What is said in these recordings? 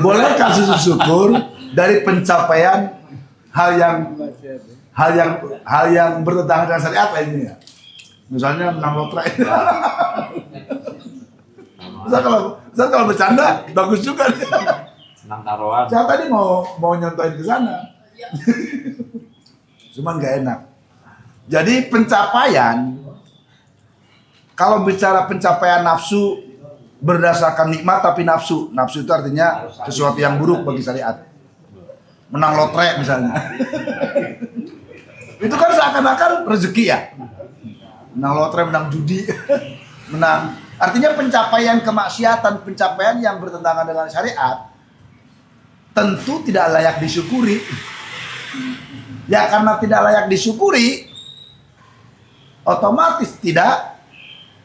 Boleh kasih syukur dari pencapaian hal yang bertentangan dengan syariat lainnya. Misalnya menang lotre. Misal kalau bercanda bagus juga. Senang taruhan. Saya tadi mau nyontohin ke sana. Cuman gak enak. Jadi pencapaian, kalau bicara pencapaian nafsu berdasarkan nikmat tapi nafsu itu artinya sesuatu yang buruk bagi syariat. Menang lotre misalnya. Itu kan seakan-akan rezeki ya. Menang lotre, menang judi, menang. Artinya pencapaian kemaksiatan, pencapaian yang bertentangan dengan syariat tentu tidak layak disyukuri. Ya karena tidak layak disyukuri, otomatis tidak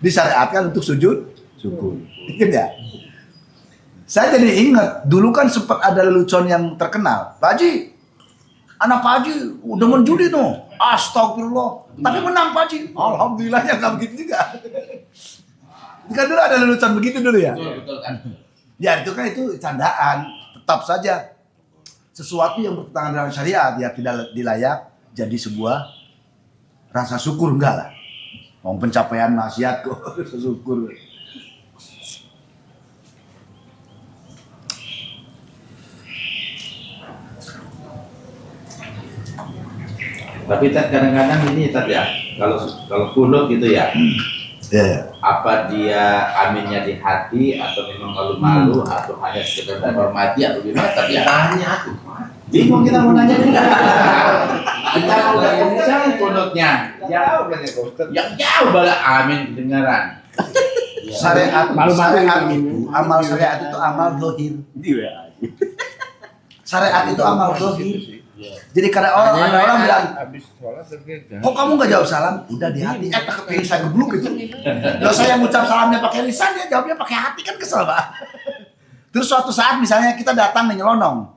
disyariatkan untuk sujud syukur. Ingat ya? Saya jadi ingat, dulu kan sempat ada lelucon yang terkenal. Pak Haji, anak Pak Haji udah menjudi tuh. Astagfirullah. Tapi menang Pak Haji. Alhamdulillah ya nggak begitu juga. Kan dulu ada lelucon begitu dulu ya? Betul kan? Ya itu kan itu candaan. Tetap saja sesuatu yang bertentangan dengan syariat ya tidak dilayak jadi sebuah rasa syukur, enggak lah. Mau pencapaian maksiat kok syukur. Tapi kadang-kadang ini ya, kalau kunut gitu ya, apa dia aminnya di hati atau memang malu-malu atau hanya sekedar menghormati atau gimana? Tapi ya tanya tuh, bingung kita mau nanya juga. Kita mau jauh kunutnya, jauh kan ya Ustaz? Yang jauh bala amin kedengaran. Syariat itu amal syariat itu amal zahir. Syariat itu amal zahir. Jadi kadang ada orang bilang, kok kamu nggak jawab salam? Udah di hati. Kepingin saya gebluk gitu. Kalau saya ngucap salamnya pakai lisan, dia jawabnya pakai hati, kan kesel Pak. Terus suatu saat misalnya kita datang nih nyelonong,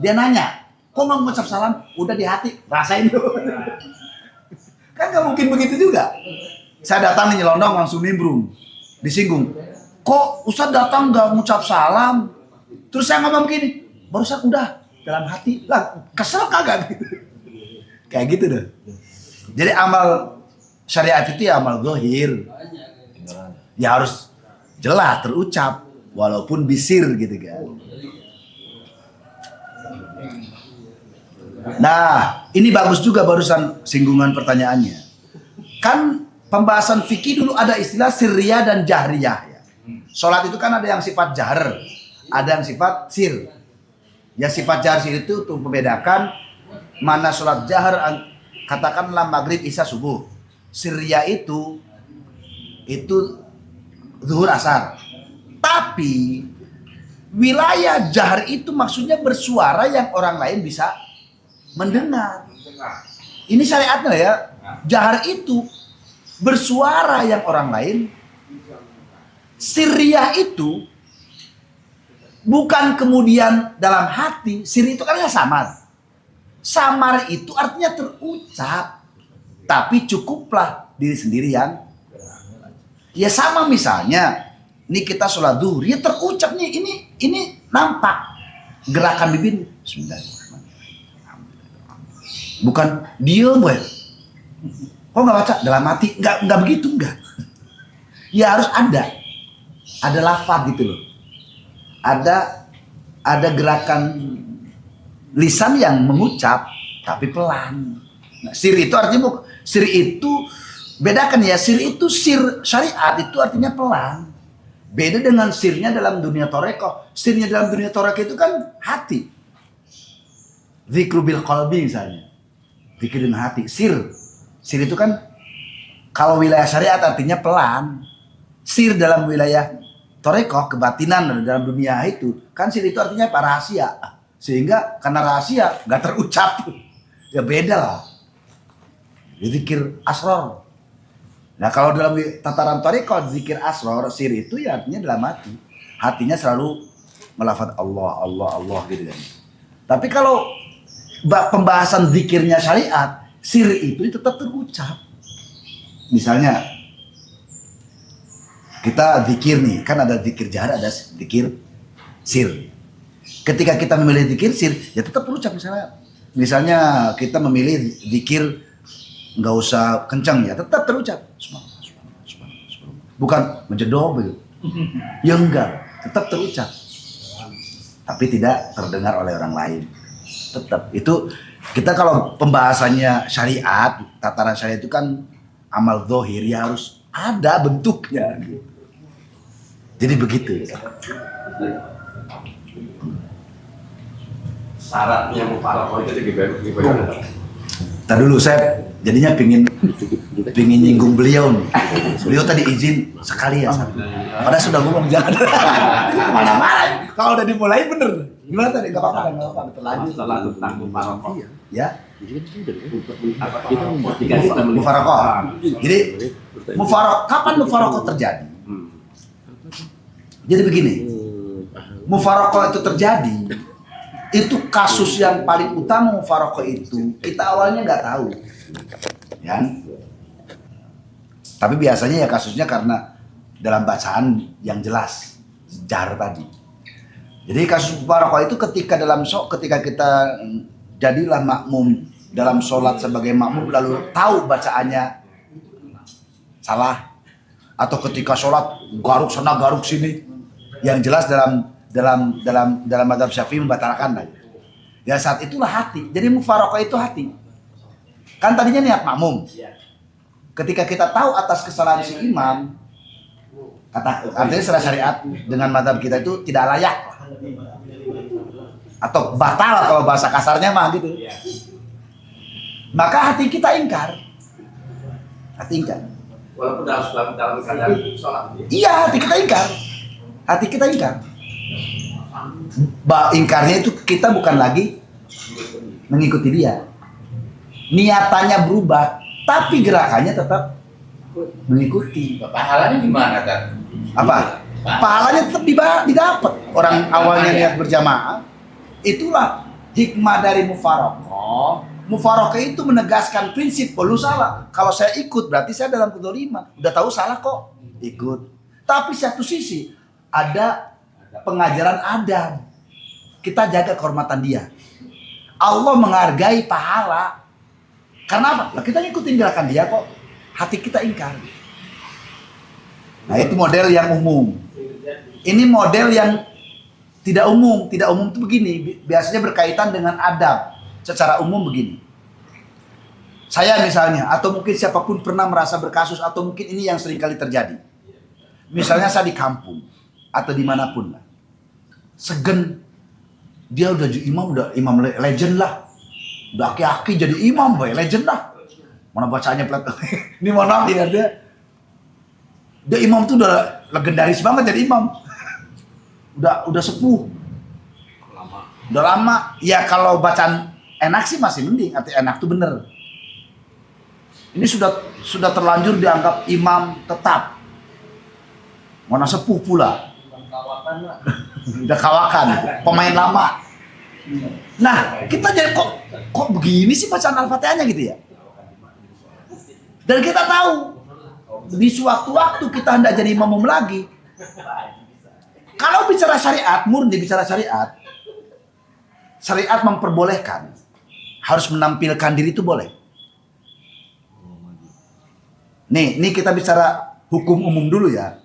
dia nanya, kok nggak ngucap salam? Udah di hati, rasain dulu. Kan nggak mungkin begitu juga. Saya datang nih nyelonong langsung nimbrung, disinggung. Kok Ustadz datang nggak ngucap salam? Terus saya ngomong begini, barusan udah. Dalam hati lah, kesel kagak gitu. Kayak gitu deh. Jadi amal syariat itu ya amal zahir. Ya harus jelas terucap walaupun bisir gitu kan. Nah, ini bagus juga barusan singgungan pertanyaannya. Kan pembahasan fikih dulu ada istilah sirriyah dan jahriyah ya. Salat itu kan ada yang sifat jahr, ada yang sifat sir. Ya sifat jahr sir itu untuk membedakan mana sholat jahr, katakanlah maghrib, isya, subuh. Sirriyah itu zuhur, asar. Tapi wilayah jahr itu maksudnya bersuara yang orang lain bisa mendengar. Ini syariatnya ya. Jahr itu bersuara yang orang lain. Sirriyah itu bukan kemudian dalam hati. Sir itu kan samar. Samar itu artinya terucap. Tapi cukuplah diri sendiri yang. Ya sama misalnya. Ini kita sholat zuhur. Ya terucap nih. Ini nampak. Gerakan bibir. Bukan diem boy. Kok nggak baca? Dalam hati. Nggak begitu. Nggak. Ya harus ada. Ada lafaz gitu loh. Ada gerakan lisan yang mengucap tapi pelan. Nah, sir itu artinya sir itu bedakan ya, sir itu sir syariat itu artinya pelan. Beda dengan sirnya dalam dunia torekoh. Sirnya dalam dunia torekoh itu kan hati. Zikru bil qalbi misalnya. Zikir dengan hati. Sir itu kan kalau wilayah syariat artinya pelan. Sir dalam wilayah torekoh, kebatinan dalam dunia itu kan sir itu artinya apa? Rahasia. Sehingga karena rahasia nggak terucap, ya beda lah. Zikir asror. Nah kalau dalam tataran torekoh zikir asror, sir itu ya artinya dalam hati. Hatinya selalu melafaz Allah gitu kan. Tapi kalau pembahasan zikirnya syariat, sir itu tetap terucap. Misalnya kita zikir nih, kan ada zikir jahr, ada zikir sir. Ketika kita memilih zikir sir, ya tetap terucap misalnya kita memilih zikir nggak usah kencang ya, tetap terucap. Bukan menjedok begitu. Ya enggak, tetap terucap. Tapi tidak terdengar oleh orang lain. Tetap itu kita kalau pembahasannya syariat, tataran syariat itu kan amal zahir ya harus ada bentuknya. Jadi begitu. Syaratnya mufarokoh itu gimana? Tadi dulu saya jadinya pingin nyinggung beliau nih. Beliau tadi izin sekali ya. Padahal sudah ngomong jangan. Mana-mana. Kalau udah dimulai bener. Gimana tadi? Gak apa-apa. Lanjut setelah tentang mufarokoh. Ya. Mufarokoh. Jadi kapan mufarokoh terjadi? Jadi begini. Mufarokoh itu terjadi. Itu kasus yang paling utama mufarokoh itu kita awalnya nggak tahu, ya. Tapi biasanya ya kasusnya karena dalam bacaan yang jelas, jar tadi. Jadi kasus mufarokoh itu ketika kita jadilah makmum dalam sholat sebagai makmum lalu tahu bacaannya salah, atau ketika sholat garuk sana garuk sini, yang jelas dalam mazhab Syafi'i membatalkan lagi. Ya saat itulah hati. Jadi mufarokoh itu hati. Kan tadinya niat makmum. Ketika kita tahu atas kesalahan si imam, artinya secara syariat dengan mazhab kita itu tidak layak atau batal kalau bahasa kasarnya mah gitu. Maka hati kita ingkar. Hati ingkar. Walaupun dalam keadaan sholat. Iya, hati kita ingkar. Hati kita ingkar. Ingkarnya itu kita bukan lagi mengikuti dia. Niatannya berubah, tapi gerakannya tetap mengikuti. Pahalanya gimana kan? Apa? Pahalanya tetap didapat. Orang awalnya niat berjamaah, itulah hikmah dari mufarokoh. Mufarokoh itu menegaskan prinsip, lu salah. Kalau saya ikut berarti saya dalam kedzaliman. Udah tahu salah kok, ikut. Tapi satu sisi ada pengajaran adab. Kita jaga kehormatan dia. Allah menghargai pahala. Karena apa? Nah, kita ngikutin gerakan dia kok. Hati kita ingkar. Nah itu model yang umum. Ini model yang tidak umum. Tidak umum itu begini. Biasanya berkaitan dengan adab. Secara umum begini. Saya misalnya, atau mungkin siapapun pernah merasa berkasus, atau mungkin ini yang sering kali terjadi. Misalnya saya di kampung atau dimanapun lah, segen dia udah jadi imam, udah imam legend lah, udah aki-aki jadi imam, boy legend lah. Mana bacanya plat? Ini mohon maaf ya, dia imam tuh udah legendaris banget jadi imam, udah sepuh, udah lama. Ya kalau bacaan enak sih masih mending, arti enak tuh bener. Ini sudah terlanjur dianggap imam tetap. Mana sepuh pula. Udah kawakan, pemain lama. Nah, kita jadi kok begini sih bacaan Al-Fatihahnya gitu ya. Dan kita tahu di sewaktu-waktu kita hendak jadi imam lagi. Kalau bicara syariat, murni bicara syariat, syariat memperbolehkan harus menampilkan diri itu boleh. Nih kita bicara hukum umum dulu ya.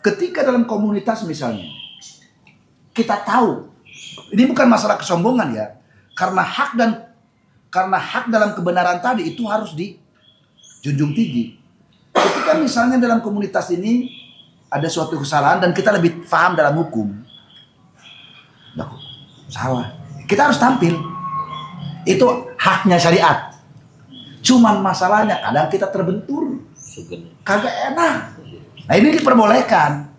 Ketika dalam komunitas misalnya, kita tahu, ini bukan masalah kesombongan ya, karena hak dalam kebenaran tadi itu harus dijunjung tinggi. Ketika misalnya dalam komunitas ini ada suatu kesalahan dan kita lebih paham dalam hukum, salah, kita harus tampil. Itu haknya syariat. Cuman masalahnya kadang kita terbentur, kagak enak. Nah ini diperbolehkan.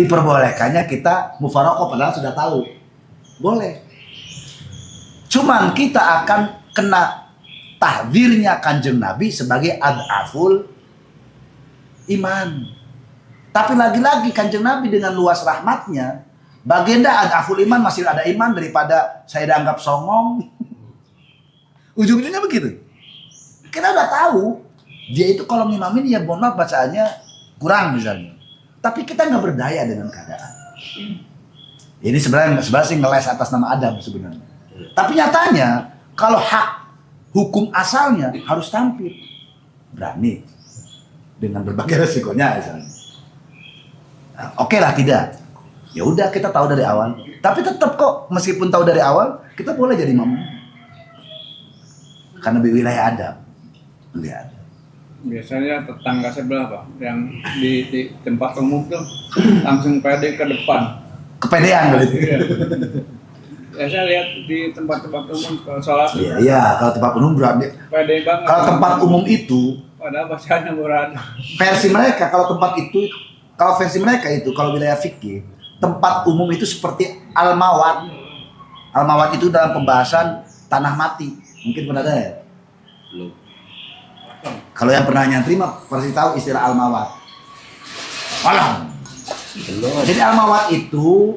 Diperbolehkannya kita mufarokoh padahal sudah tahu. Boleh. Cuman kita akan kena tahdzirnya Kanjeng Nabi sebagai ad'aful iman. Tapi lagi-lagi Kanjeng Nabi dengan luas rahmatnya, baginda ad'aful iman, masih ada iman daripada saya dianggap songong. Ujung-ujungnya begitu. Kita udah tahu dia itu kalau ngimamin ya mohon maaf bacaannya kurang misalnya. Tapi kita nggak berdaya dengan keadaan. Ini sebenarnya sih ngeles atas nama Adam sebenarnya. Tapi nyatanya kalau hak hukum asalnya harus tampil, berani dengan berbagai resikonya misalnya. Nah, oke lah tidak. Ya udah kita tahu dari awal. Tapi tetap kok meskipun tahu dari awal kita boleh jadi imam. Karena di wilayah Adam. Lihat. Biasanya tetangga sebelah Pak, yang di tempat umum tuh langsung pede ke depan. Kepedean berarti. Iya. Ya, saya lihat di tempat-tempat umum kalau sholat Iya, kalau tempat umum berarti. pede banget. Kalau tempat umum itu Padahal bacanya berada. versi mereka, kalau tempat itu, kalau versi mereka itu, kalau wilayah fikih, tempat umum itu seperti al-mawat. Al-mawat itu dalam pembahasan tanah mati. Mungkin pernah ada ya? Belum. Kalau yang pernah nyantri mah pasti tahu istilah al-mawat. Alam. Jadi al-mawat itu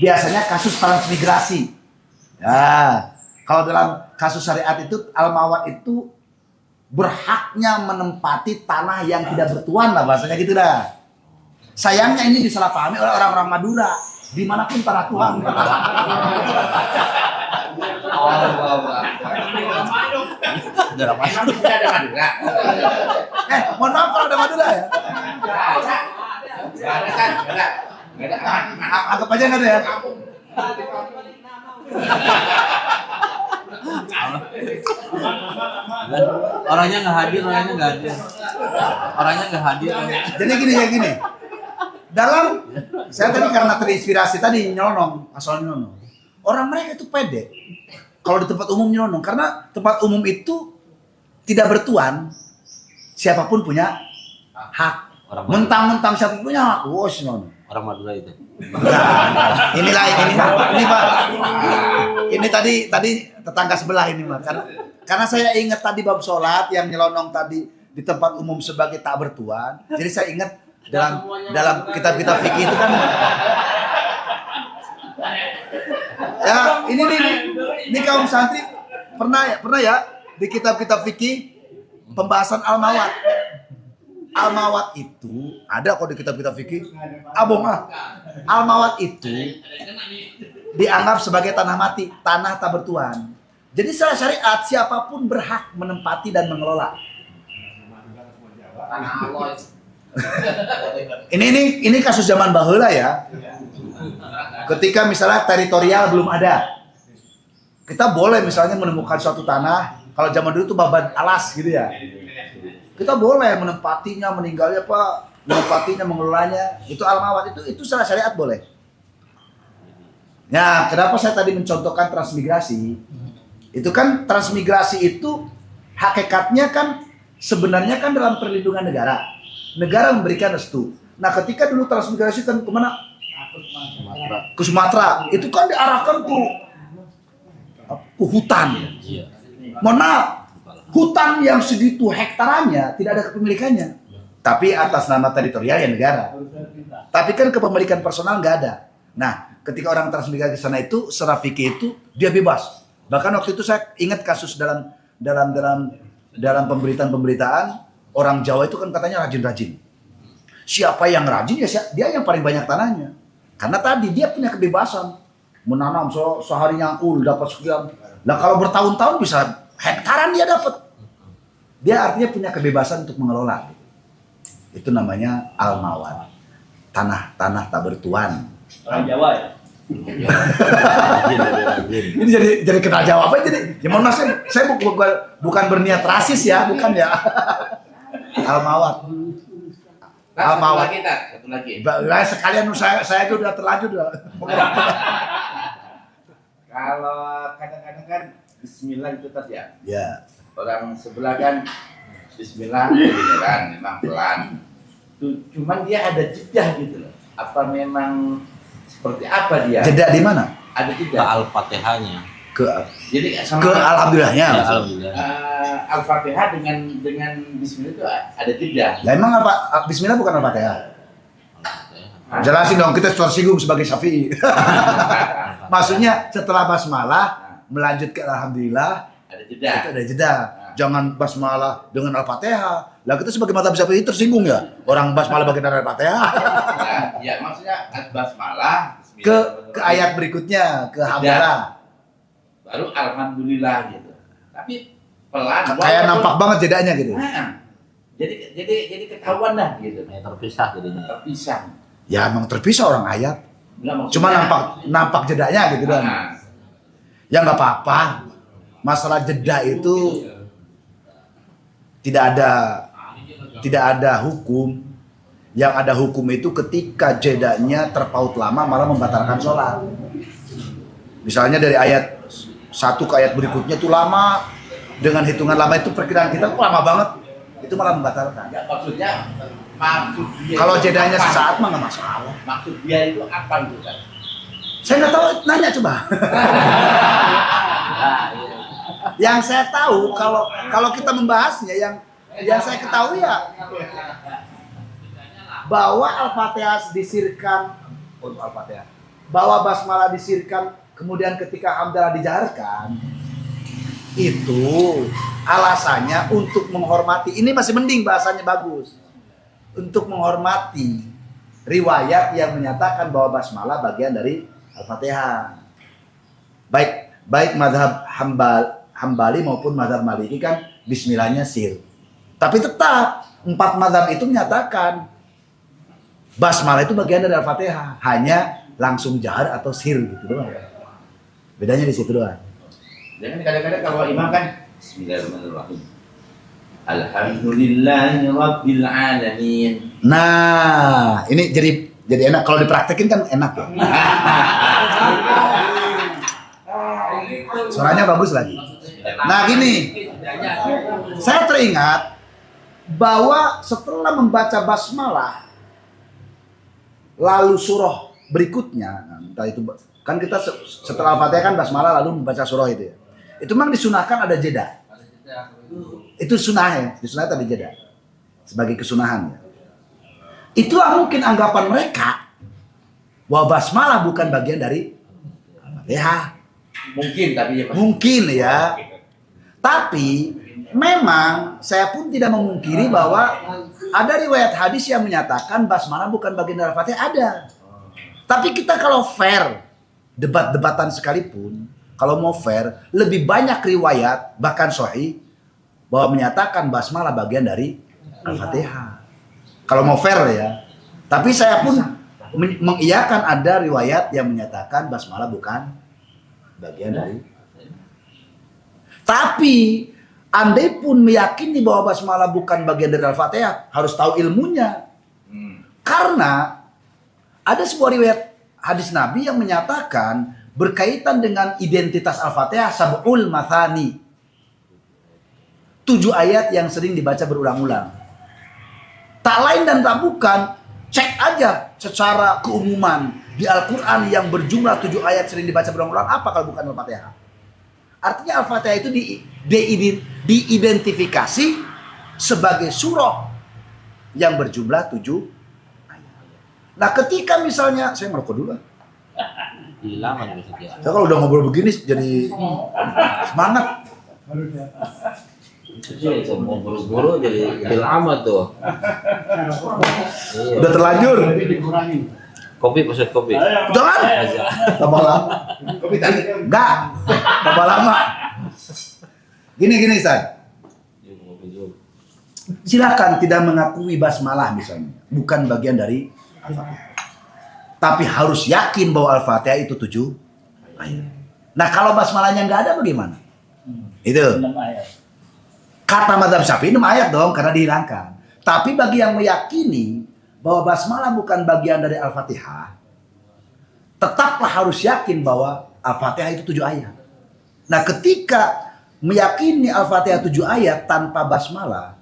biasanya kasus transmigrasi. Ya, kalau dalam kasus syariat itu al-mawat itu berhaknya menempati tanah yang tidak bertuan lah bahasanya gitu dah. Sayangnya ini disalahpahami oleh orang-orang Madura. Dimanapun tanah Tuhan. Udah lama sudah ada Madura. Mohon maaf kalau ada Madura ya. Nggak ada kan? Nggak ada. Anggap aja nggak ada ya. Orangnya nggak hadir. Jadi gini. Dalam saya tadi karena terinspirasi tadi nyelonong, asal nyelonong. Orang mereka itu pede. Kalau di tempat umum nyelonong, karena tempat umum itu tidak bertuan. Siapapun punya hak. Mentang-mentang siapa punya hak, wos nyelonong. Orang Madura itu. Nah, ini Pak. Ini tadi tetangga sebelah ini Pak. Karena saya ingat tadi bab sholat yang nyelonong tadi di tempat umum sebagai tak bertuan. Jadi saya ingat dalam kitab-kitab fikih itu kan ya ini kaum santri pernah ya di kitab-kitab fikih pembahasan al-mawat. Al-mawat itu ada kok di kitab-kitab fikih. Al-mawat itu dianggap sebagai tanah mati, tanah tak bertuan. Jadi secara syariat siapapun berhak menempati dan mengelola. Ini kasus zaman baheula ya. Ketika misalnya teritorial belum ada, kita boleh misalnya menemukan suatu tanah. Kalau zaman dulu itu babat alas gitu ya. Kita boleh menempatinya, menempatinya, mengelolanya. Itu al-mawat itu secara syariat boleh. Ya, kenapa saya tadi mencontohkan transmigrasi? Itu kan transmigrasi itu hakikatnya kan sebenarnya kan dalam perlindungan negara. Negara memberikan restu. Nah, ketika dulu transmigrasi kan kemana? Ke Sumatera. Itu kan diarahkan ke hutan. Mohon maaf, hutan yang segitu hektarannya tidak ada kepemilikannya. Tapi atas nama teritorial ya negara. Tapi kan kepemilikan personal nggak ada. Nah, ketika orang transmigrasi ke sana itu, secara fikih itu dia bebas. Bahkan waktu itu saya ingat kasus dalam pemberitaan orang Jawa itu kan katanya rajin-rajin. Siapa yang rajin ya dia yang paling banyak tanahnya. Karena tadi dia punya kebebasan menanam sehari nyangkul dapat sekian. Nah kalau bertahun-tahun bisa hektaran dia dapat. Dia artinya punya kebebasan untuk mengelola. Itu namanya al-mawat. Tanah tak bertuan. Orang Jawa ya. Ini jadi kenal jawaban jadi. Ya mohon maaf saya bukan berniat rasis ya, bukan ya. Al-mawat. Al-mawat. Satu lagi. Sekalian saya itu udah terlanjur udah. Kalau kadang-kadang kan Bismillah itu tadi ya. Ya. Orang sebelah kan Bismillah gitu kan, memang pelan. Cuman dia ada jeda gitu loh. Apa memang seperti apa dia? Jeda di mana? Ada Ke jeda. Al-Fatihahnya. Jadi Ke alhamdulillahnya. Ya, alhamdulillah. Al-Fatihah dengan Bismillah itu ada jeda. Lah emang apa? Bismillah bukan Al-Fatihah. Jelasin dong, kita tersinggung sebagai Syafi'i. Maksudnya setelah basmalah melanjut ke alhamdulillah Ada jeda. itu ada jeda. Jangan basmalah dengan Al-Fatihah. Lah kita sebagai mata Syafi'i tersinggung ya. Orang basmalah bagian dari Al-Fatihah. Ya maksudnya basmalah ke ayat berikutnya, ke hamdalah. Baru alhamdulillah gitu. Tapi pelan. Kayak nampak banget jedanya gitu. Nah, jadi ketahuan dah gitu. Kayak terpisah jadinya. Terpisah. Ya emang terpisah orang ayat. Nggak, maksudnya- Cuma nampak jedanya gitu kan. Nah, Ya nggak apa-apa. Masalah jeda itu tidak ada hukum. Yang ada hukum itu ketika jedanya terpaut lama malah membatalkan sholat. Misalnya dari ayat 1 ke ayat berikutnya itu lama, dengan hitungan lama itu perkiraan kita kok lama banget, itu malah membatalkan. nggak, maksudnya maksud dia Kalau itu jedanya apa? sesaat mah nggak masalah. Maksud dia itu apa gitu kan? Saya nggak tahu, nanya coba. Nah, iya. Yang saya tahu kalau kita membahasnya yang saya ketahui ya bahwa Al-Fatihah disirkan untuk Al-Fatihah, bahwa basmalah disirkan, kemudian ketika hamdalah dijaharkan, itu alasannya untuk menghormati. Ini masih mending bahasanya bagus. Untuk menghormati riwayat yang menyatakan bahwa basmalah bagian dari Al-Fatihah. Baik mazhab Hambali maupun mazhab Maliki kan bismillahnya sir. Tapi tetap 4 mazhab itu menyatakan basmalah itu bagian dari Al-Fatihah, hanya langsung jahar atau sir gitu doang. Bedanya di situ doang. Jangan kadang-kadang kalau imam kan Bismillahirrahmanirrahim. Alhamdulillahi Rabbil Alamin. Nah, ini jadi enak kalau dipraktekin kan enak ya. Suaranya bagus lagi. Nah, gini. Saya teringat bahwa setelah membaca basmalah lalu surah berikutnya, nah, entah itu kan kita setelah Al-Fatihah kan basmalah lalu membaca surah itu ya. Itu memang disunahkan ada jeda. Itu sunnah ya, disunah tadi jeda. Sebagai kesunahan ya. Itulah mungkin anggapan mereka bahwa basmalah bukan bagian dari Al-Fatihah. Mungkin tapi ya Pak. Mungkin ya. Tapi memang saya pun tidak memungkiri bahwa ada riwayat hadis yang menyatakan basmalah bukan bagian dari Al-Fatihah, ada. Tapi kita kalau fair, debat-debatan sekalipun, kalau mau fair, lebih banyak riwayat bahkan sahih bahwa menyatakan basmalah bagian dari Al-Fatihah. Kalau mau fair ya. Tapi saya pun mengiyakan ada riwayat yang menyatakan basmalah bukan bagian dari. Tapi andai pun meyakini bahwa basmalah bukan bagian dari Al-Fatihah, harus tahu ilmunya. Karena ada sebuah riwayat hadis Nabi yang menyatakan berkaitan dengan identitas Al-Fatihah sab'ul mathani. 7 ayat yang sering dibaca berulang-ulang. Tak lain dan tak bukan, cek aja secara keumuman di Al-Quran yang berjumlah 7 ayat sering dibaca berulang-ulang, apa kalau bukan Al-Fatihah? Artinya Al-Fatihah itu diidentifikasi sebagai surah yang berjumlah 7 ayat. Nah ketika misalnya, saya ngerokok dulu lah. Hilang aja bisa. Saya kalau udah ngobrol begini jadi semangat. Itu mau buru-buru jadi lama tuh. Iya. Udah terlanjur. Kopi pesan kopi. Jangan. Aja. Tambah lama. Kopi tadi. Enggak. Tambah lama. Gini Ustaz. Kopi dulu. Silakan tidak mengakui basmalah misalnya. Bukan bagian dari Al-Fatihah. Tapi harus yakin bahwa Al-Fatihah itu 7 ayat. Nah kalau basmalahnya nggak ada bagaimana? Itu. Kata mazhab Syafi'i 6 ayat dong karena dihilangkan. Tapi bagi yang meyakini bahwa basmalah bukan bagian dari Al-Fatihah, tetaplah harus yakin bahwa Al-Fatihah itu 7 ayat. Nah ketika meyakini Al-Fatihah 7 ayat tanpa basmalah,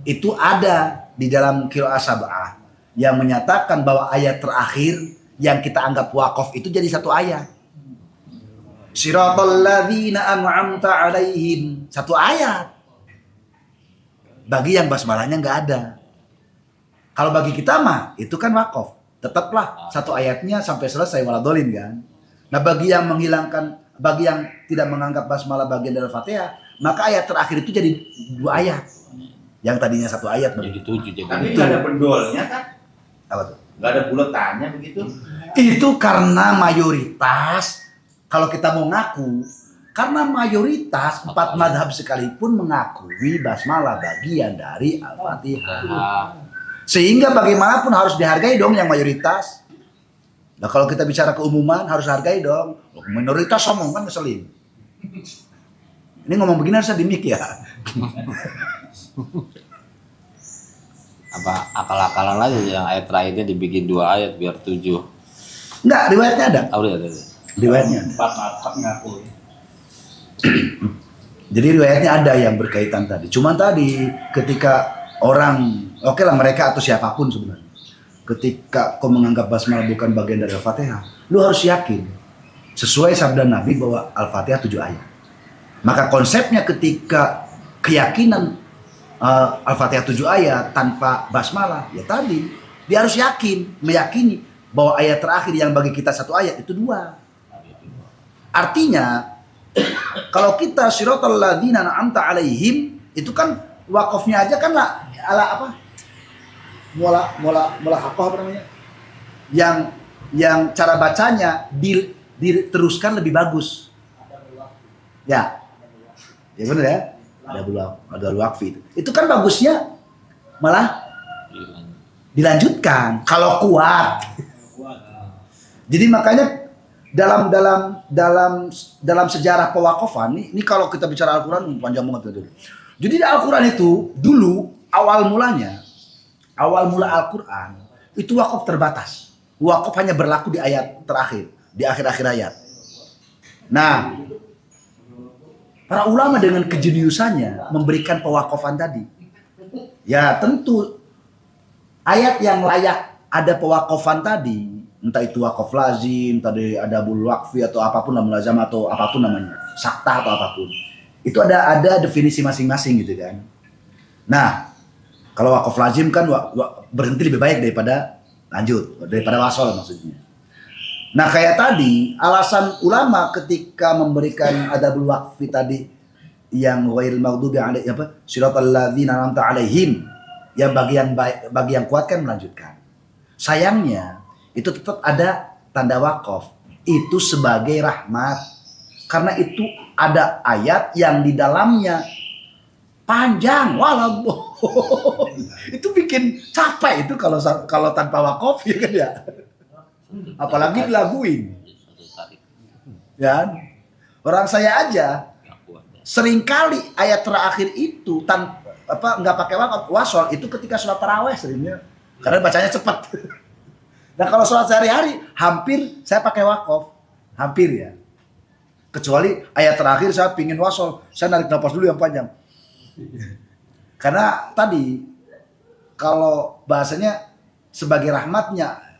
itu ada di dalam qiraah sab'ah yang menyatakan bahwa ayat terakhir yang kita anggap waqaf itu jadi 1 ayat. Siratal ladzina an'amta 'alaihim, 1 ayat. Bagi yang basmalahnya nggak ada. Kalau bagi kita mah itu kan waqaf. Tetaplah 1 ayatnya sampai selesai waladolin kan. Nah bagi yang menghilangkan, bagi yang tidak menganggap basmalah bagian dari Al-Fatihah, maka ayat terakhir itu jadi 2 ayat. Yang tadinya 1 ayat. Jadi 7 jadi. Tapi nggak ada pendolnya kan? Apa tuh? Nggak ada buletannya begitu? Itu karena mayoritas, kalau kita mau ngaku, karena mayoritas 4 madhab sekalipun mengakui basmalah bagian dari Al-Fatihah. Sehingga bagaimanapun harus dihargai dong yang mayoritas. Nah kalau kita bicara keumuman harus hargai dong. Minoritas ngomong kan ngeselin. Ini ngomong begini harusnya di mic ya. Apa akal-akalan aja yang ayat terakhirnya dibikin 2 ayat biar 7. Enggak, riwayatnya ada. Oh, ada. Riwayatnya ada. 4 mazhab ngaku. Jadi riwayatnya ada yang berkaitan tadi. Cuman tadi ketika orang, oke lah mereka atau siapapun sebenarnya, ketika kau menganggap basmalah bukan bagian dari Al-Fatihah, lu harus yakin sesuai sabda Nabi bahwa Al-Fatihah 7 ayat. Maka konsepnya ketika keyakinan Al-Fatihah 7 ayat tanpa basmalah, ya tadi dia harus meyakini bahwa ayat terakhir yang bagi kita 1 ayat itu 2. Artinya kalau kita siratal ladzina an'amta alaihim itu kan wakafnya aja kan lah ala apa? Mula apa namanya? Yang cara bacanya diteruskan lebih bagus. Ya. Ya benar ya? Ada waqfi itu. Itu kan bagusnya malah dilanjutkan kalau kuat. Jadi makanya dalam sejarah pewakafan ini kalau kita bicara Al-Qur'an panjang banget dulu. Jadi di Al-Qur'an itu dulu awal mula Al-Qur'an itu wakaf terbatas. Wakaf hanya berlaku di ayat terakhir, di akhir-akhir ayat. Nah, para ulama dengan kejeniusannya memberikan pewakafan tadi. Ya tentu ayat yang layak ada pewakafan tadi, entah itu wakaf lazim, tadi ada bul waqfi atau apapun lah, mulazam atau apapun namanya, sakta atau apapun. Itu ada definisi masing-masing gitu kan. Nah, kalau wakaf lazim kan berhenti lebih baik daripada wasol maksudnya. Nah kayak tadi alasan ulama ketika memberikan adabul waqfi tadi yang ghairil maghdubi alaihim apa siratal ladzina an'amta alaihim yang bagi yang kuat kan melanjutkan. Sayangnya itu tetap ada tanda wakaf itu sebagai rahmat karena itu ada ayat yang di dalamnya panjang walau itu bikin capek itu kalau tanpa wakaf ya kan ya. Apalagi dilaguin. Ya. Orang saya aja seringkali ayat terakhir itu nggak pakai wasol itu ketika sholat taraweh seringnya karena bacanya cepat. Nah kalau sholat sehari-hari hampir saya pakai wakaf, hampir ya. Kecuali ayat terakhir saya pingin wasol, saya narik nafas dulu yang panjang. Karena tadi kalau bahasanya sebagai rahmatnya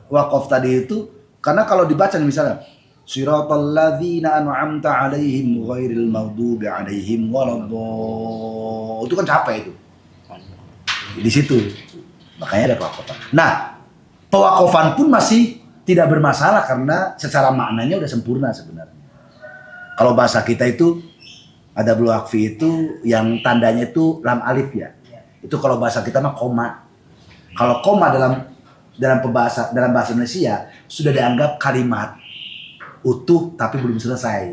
wakaf tadi itu karena kalau dibaca misalnya siratal ladzina an'amta alaihim ghairil maghdubi alaihim waladdallin itu kan capek itu di situ makanya ada pewakafan. Nah pewakafan pun masih tidak bermasalah karena secara maknanya udah sempurna sebenarnya. Kalau bahasa kita itu ada bul waqfi itu yang tandanya itu lam alif ya. Itu kalau bahasa kita mah koma. Kalau koma dalam bahasa Indonesia sudah dianggap kalimat utuh tapi belum selesai.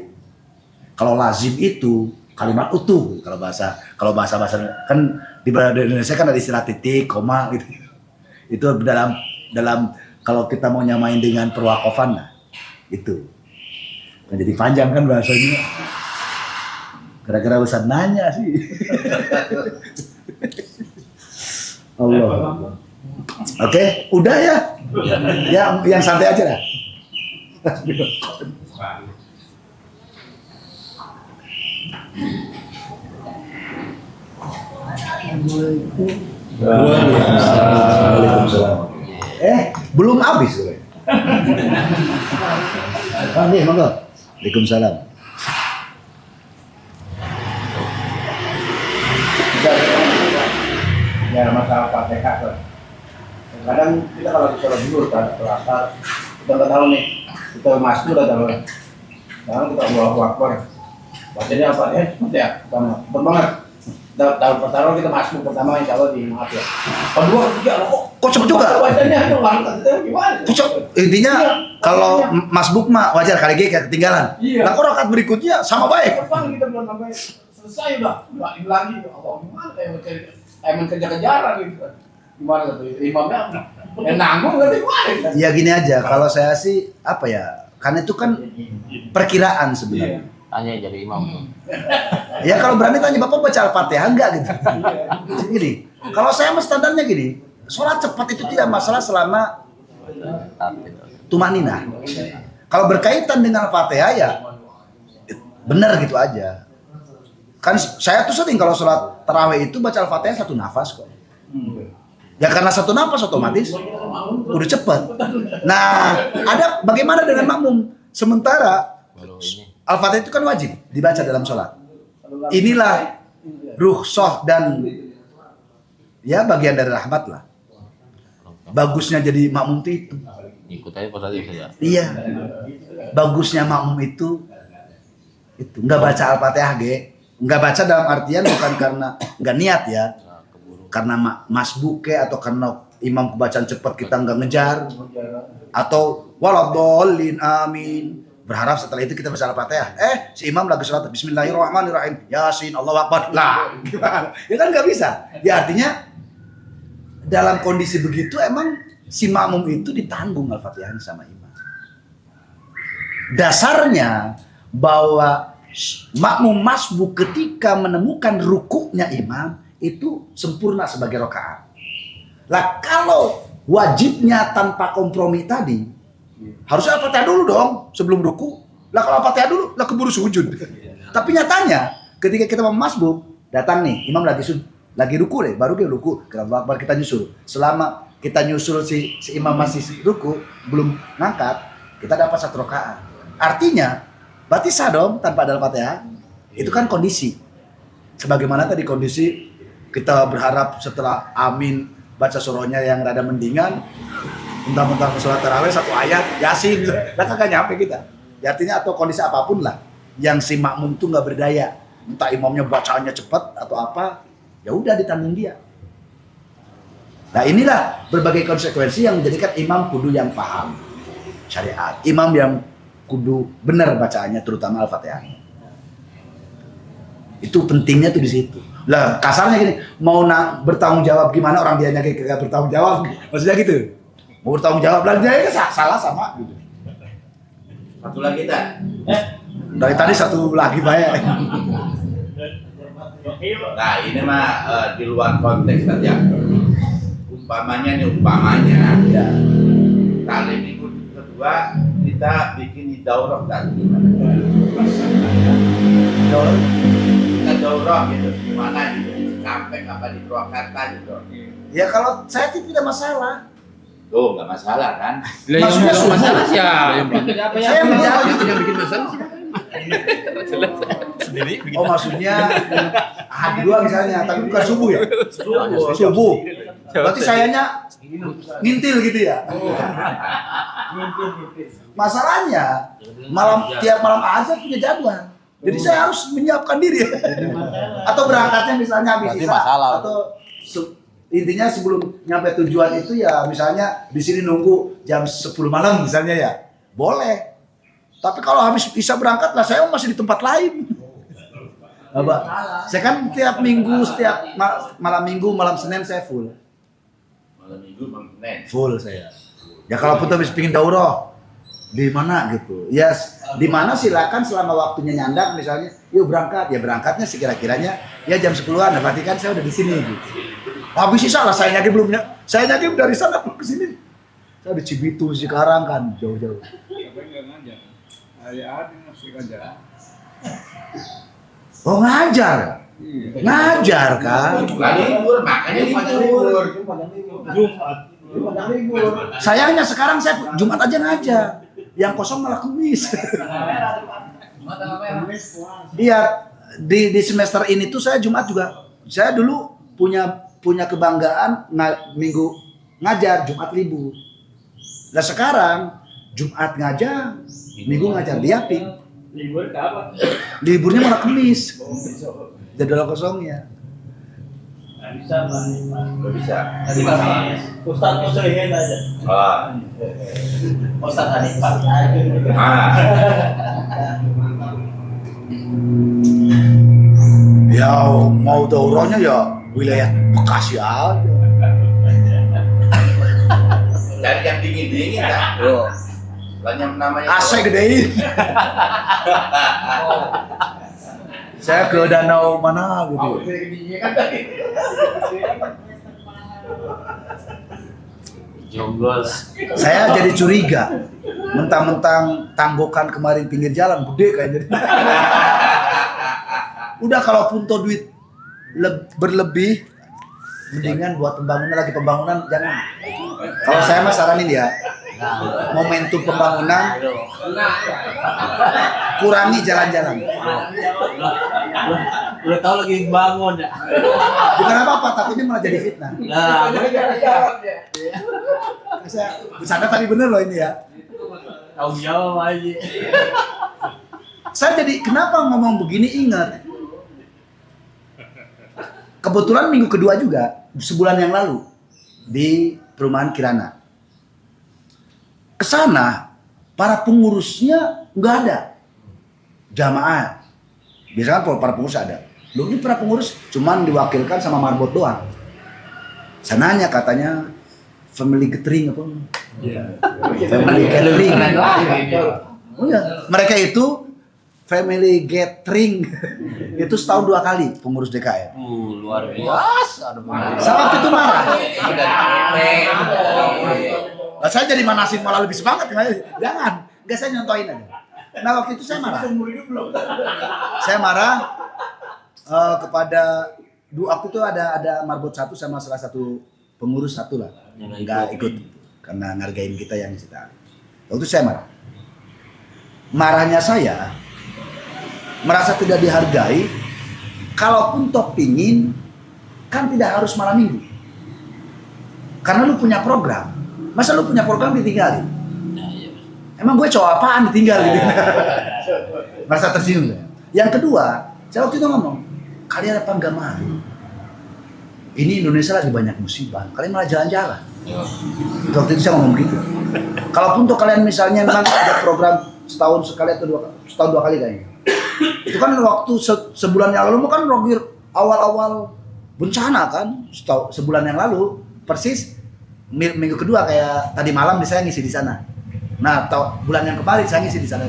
Kalau lazim itu kalimat utuh kalau bahasa kan di Indonesia kan ada istilah titik, koma gitu. Itu dalam kalau kita mau nyamain dengan perwakafan nah itu. Kan jadi panjang kan bahasanya. Gara-gara Ustaz nanya sih. Allah. Oke, udah ya. Ya, yang santai aja lah. Waalaikumsalam. Belum habis gue. Nih, monggo. Waalaikumsalam. Ya masalah Fatihah tuh. Kadang kita kalau sholat dulu kan asar kita nggak tahu nih kita masuk udah tahu. Sekarang kita Allahu Akbar. Bacanya apa ya? Ya, betul banget. Tahun pertama kita masuk pertama insya Allah di maaf ya. Kedua ketiga loh. Kok cepet juga? Wajahnya doang, gimana? Kok cepet? Intinya kalau masbuk mah wajar kali kayak ketinggalan. Iya. Nah, kok rakaat berikutnya sama baik. Kapan kita belum sampai selesai udah ini lagi. Oh, gimana kayak mengejar-kejaran gitu. Gimana tuh imamnya? Nanggung nggak gimana? Ya gini aja, kalau saya sih apa ya? Karena itu kan perkiraan sebenarnya. Tanya jadi imam. Ya kalau berani tanya Bapak baca Al-Fatihah enggak gitu. Gini, kalau saya mah standarnya gini, sholat cepat itu tidak masalah selama tumanina. Kalau berkaitan dengan Fatihah ya benar gitu aja. Kan saya tuh sering kalau sholat tarawih itu baca Al-Fatihah satu nafas kok. Ya karena satu nafas otomatis udah cepet. Nah, ada bagaimana dengan makmum? Sementara Al-Fatihah itu kan wajib dibaca dalam sholat. Inilah rukhsah dan ya bagian dari rahmat lah. Bagusnya jadi makmum itu. Ikut aja pas tadi saja. Iya. Bagusnya makmum itu nggak baca Al-Fatihah, nggak baca dalam artian bukan karena nggak niat ya, karena masbuke atau karena imam bacaan cepat kita nggak ngejar, atau waladhdallin amin. Berharap setelah itu kita baca Al-Fatihah. Si imam lagi sholat Bismillahirrahmanirrahim, Yasin, Allahu Akbar. Lah, gimana? Ya kan nggak bisa. Ya artinya dalam kondisi begitu emang si makmum itu ditanggung Al-Fatihah sama imam. Dasarnya bahwa makmum masbuk ketika menemukan rukuknya imam itu sempurna sebagai rakaat. Lah kalau wajibnya tanpa kompromi tadi, harusnya Al-Fatihah dulu dong sebelum ruku. Lah kalau Al-Fatihah dulu, lah keburu sujud. Tapi nyatanya ketika kita masbuk, datang nih imam lagi ruku deh, baru dia ruku, kita nyusul. Selama kita nyusul si imam masih ruku, belum ngangkat, kita dapat satu rakaat. Artinya, berarti sah dong tanpa ada Al-Fatihah. Itu kan kondisi. Sebagaimana tadi kondisi kita berharap setelah amin baca surahnya yang rada mendingan, mentang-mentang ke sholat tarawih satu ayat Yasin, lah kagak nyampe kita. Ya, artinya atau kondisi apapun lah yang si makmum tuh nggak berdaya, entah imamnya bacaannya cepat atau apa, ya udah ditanggung dia. Nah inilah berbagai konsekuensi yang menjadikan imam kudu yang paham syariat, imam yang kudu benar bacaannya terutama Al-Fatihah. Itu pentingnya tuh di situ. Lah kasarnya gini, mau bertanggung jawab gimana orang dia kayak kagak bertanggung jawab, maksudnya gitu. Mau bertanggung jawab lah dia salah sama gitu. Satu lagi tak? Dari tadi satu lagi banyak. Nah ini mah di luar konteks saja. Umpamanya ya. Kali minggu kedua kita bikin daurah kan? Kita daurah gitu, gimana gitu? Sampai apa di Purwakarta gitu? Ya kalau saya tidak masalah. Tuh nggak masalah kan? Maksudnya masalah siapa? Saya menjawab yang bikin masalah Oh maksudnya hari dua misalnya, tapi bukan subuh ya? Subuh. Berarti sayanya ngintil gitu ya? Masalahnya tiap malam azan punya jadwal. Jadi saya harus menyiapkan diri. Atau berangkatnya misalnya habis isya atau intinya sebelum nyampe tujuan itu ya misalnya di sini nunggu jam 10 malam misalnya ya. Boleh. Tapi kalau habis isya berangkat lah saya masih di tempat lain. Apa? Saya kan tiap minggu, setiap malam minggu, malam Senin saya full. Malam minggu, malam Senin. Full saya. Ya kalau pun habis pingin daurah di mana gitu. Ya di mana silakan selama waktunya nyandak misalnya, yuk berangkat. Ya berangkatnya sekira-kiranya ya jam 10-an. Berarti kan saya udah di sini gitu. Habis isya lah saya nyaki belum saya nyaki dari sana ke sini. Saya di Cibitung sekarang kan jauh-jauh. Tapi nggak ngajar. Hari-hari masih ngajar. Oh ngajar. Ngajar kan. Lalu libur, makanya libur. Sayangnya sekarang saya Jumat aja ngajar. Yang kosong malah Kamis. Iya, di semester ini tuh saya Jumat juga. Saya dulu punya kebanggaan minggu ngajar, Jumat libur. Nah sekarang Jumat ngajar, Minggu ngajar diapin. Libur kapan? Liburnya malah Kamis. Jadwal kosongnya. Nggak bisa. Jadi kami Ustadz Muslimin aja. Oh. Ustadz Hanifah. Ah. Ya mau daurahnya ya wilayah Bekasi aja. Cari yang dingin-dingin kan? Lah yang namanya AC gedein. Saya ke danau mana gitu. Jogos. Saya jadi curiga. Mentang-mentang tanggokan kemarin pinggir jalan gede kayaknya. Udah kalau punto duit berlebih, mendingan buat pembangunan jangan. Kalau saya mah saranin ya, momentum pembangunan kurangi jalan-jalan. Udah tahu lagi bangun ya. Bukan apa-apa, takutnya malah jadi fitnah. Nah, Saya bercanda tapi bener loh ini ya. tahu jawab aja. Saya jadi kenapa ngomong begini ingat. Kebetulan minggu kedua juga, sebulan yang lalu di perumahan Kirana. Kesana para pengurusnya nggak ada, jamaah. Biasanya kan para pengurus ada. Loh ini para pengurus cuman diwakilkan sama marbot doang. Sananya katanya family gathering apa? Family gathering. Oh ya, mereka itu family gathering itu setahun 2 kali pengurus DKM. Luar biasa. Saya waktu itu marah. Nah, saya jadi manasin malah lebih semangat. Jangan, nggak saya nyontohin aja. Nah waktu itu saya marah. Saya marah kepada waktu itu ada marbot satu sama salah satu pengurus satu lah, nggak ikut karena ngargain kita yang kita. Waktu itu saya marah. Marahnya saya merasa tidak dihargai. Kalaupun toh pingin, kan tidak harus malam minggu. Karena lu punya program. Masa lu punya program ditinggalin? Emang gue cowok apaan ditinggal gitu? Merasa tersinggung. Yang kedua, saya waktu itu ngomong, kalian apa nggak malu? Ini Indonesia lagi banyak musibah, kalian malah jalan-jalan. Waktu itu saya ngomong gitu. Kalaupun tuh kalian misalnya memang ada program setahun sekali atau setahun 2 kali kayaknya. Itu kan waktu sebulan yang lalu kan Rogir awal-awal bencana kan, sebulan yang lalu persis minggu kedua kayak tadi malam saya ngisi di sana. Nah, bulan yang kemarin saya ngisi di sana.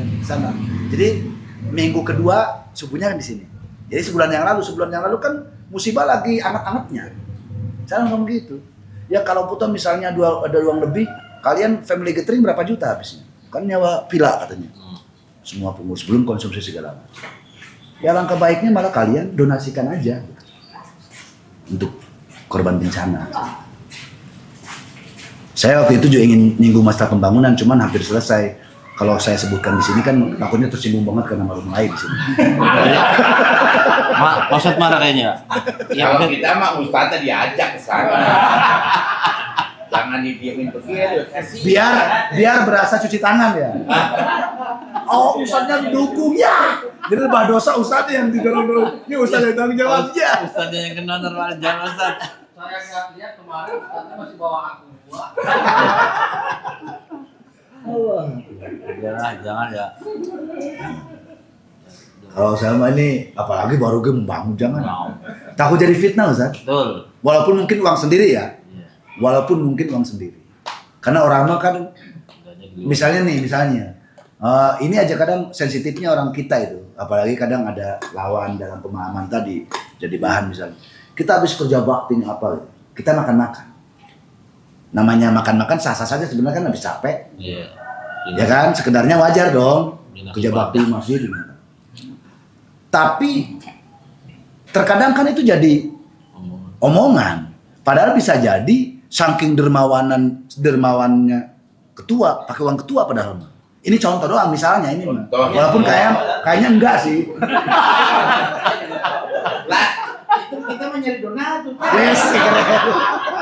Jadi minggu kedua subuhnya kan di sini. Jadi sebulan yang lalu kan musibah lagi anget-angetnya. Saya ngomong gitu. Ya kalau putus misalnya ada uang lebih, kalian family gathering berapa juta habisnya? Kan nyawa villa katanya. Semua pengurus belum konsumsi segala macam. Ya langkah baiknya malah kalian donasikan aja gitu. Untuk korban bencana. Saya waktu itu juga ingin nyinggung masalah pembangunan, cuman hampir selesai. Kalau saya sebutkan di sini kan takutnya tersinggung banget karena malu lain di sini. Maksud mana kayaknya? Kalau kita mah ustadznya diajak ke sana. Jangan didiemin begitu. Biar berasa cuci tangan ya. Oh, ustadznya didukung ya. Jadi lebah dosa ustadznya yang didorong-dorong. Ini ustadznya yang tanggung jawab ya. Ustadznya yang kena normal jangan Ustaz. Saya nggak lihat kemarin ustadznya masih bawa aku gua. Jangan ya. Kalau sama ini apalagi baru gue membangun jangan. Takut jadi fitnah Ustaz. Betul. Walaupun mungkin uang sendiri ya. Walaupun mungkin uang sendiri. Karena orang mah kan misalnya ini aja kadang sensitifnya orang kita itu. Apalagi kadang ada lawan dalam pemahaman tadi jadi bahan misalnya. Kita habis kerja bakti apa? Kita makan-makan. Namanya makan-makan sah-sah saja sebenarnya kan habis capek. Iya. Ya kan, sekedarnya wajar dong. Kerja bakti masjid. Tapi terkadang kan itu jadi omongan. Padahal bisa jadi saking dermawannya ketua, pakai uang ketua padahal. Ini contoh doang misalnya ini. Walaupun kayaknya enggak sih. Lah, itu kita mau nyari donatur. Yes,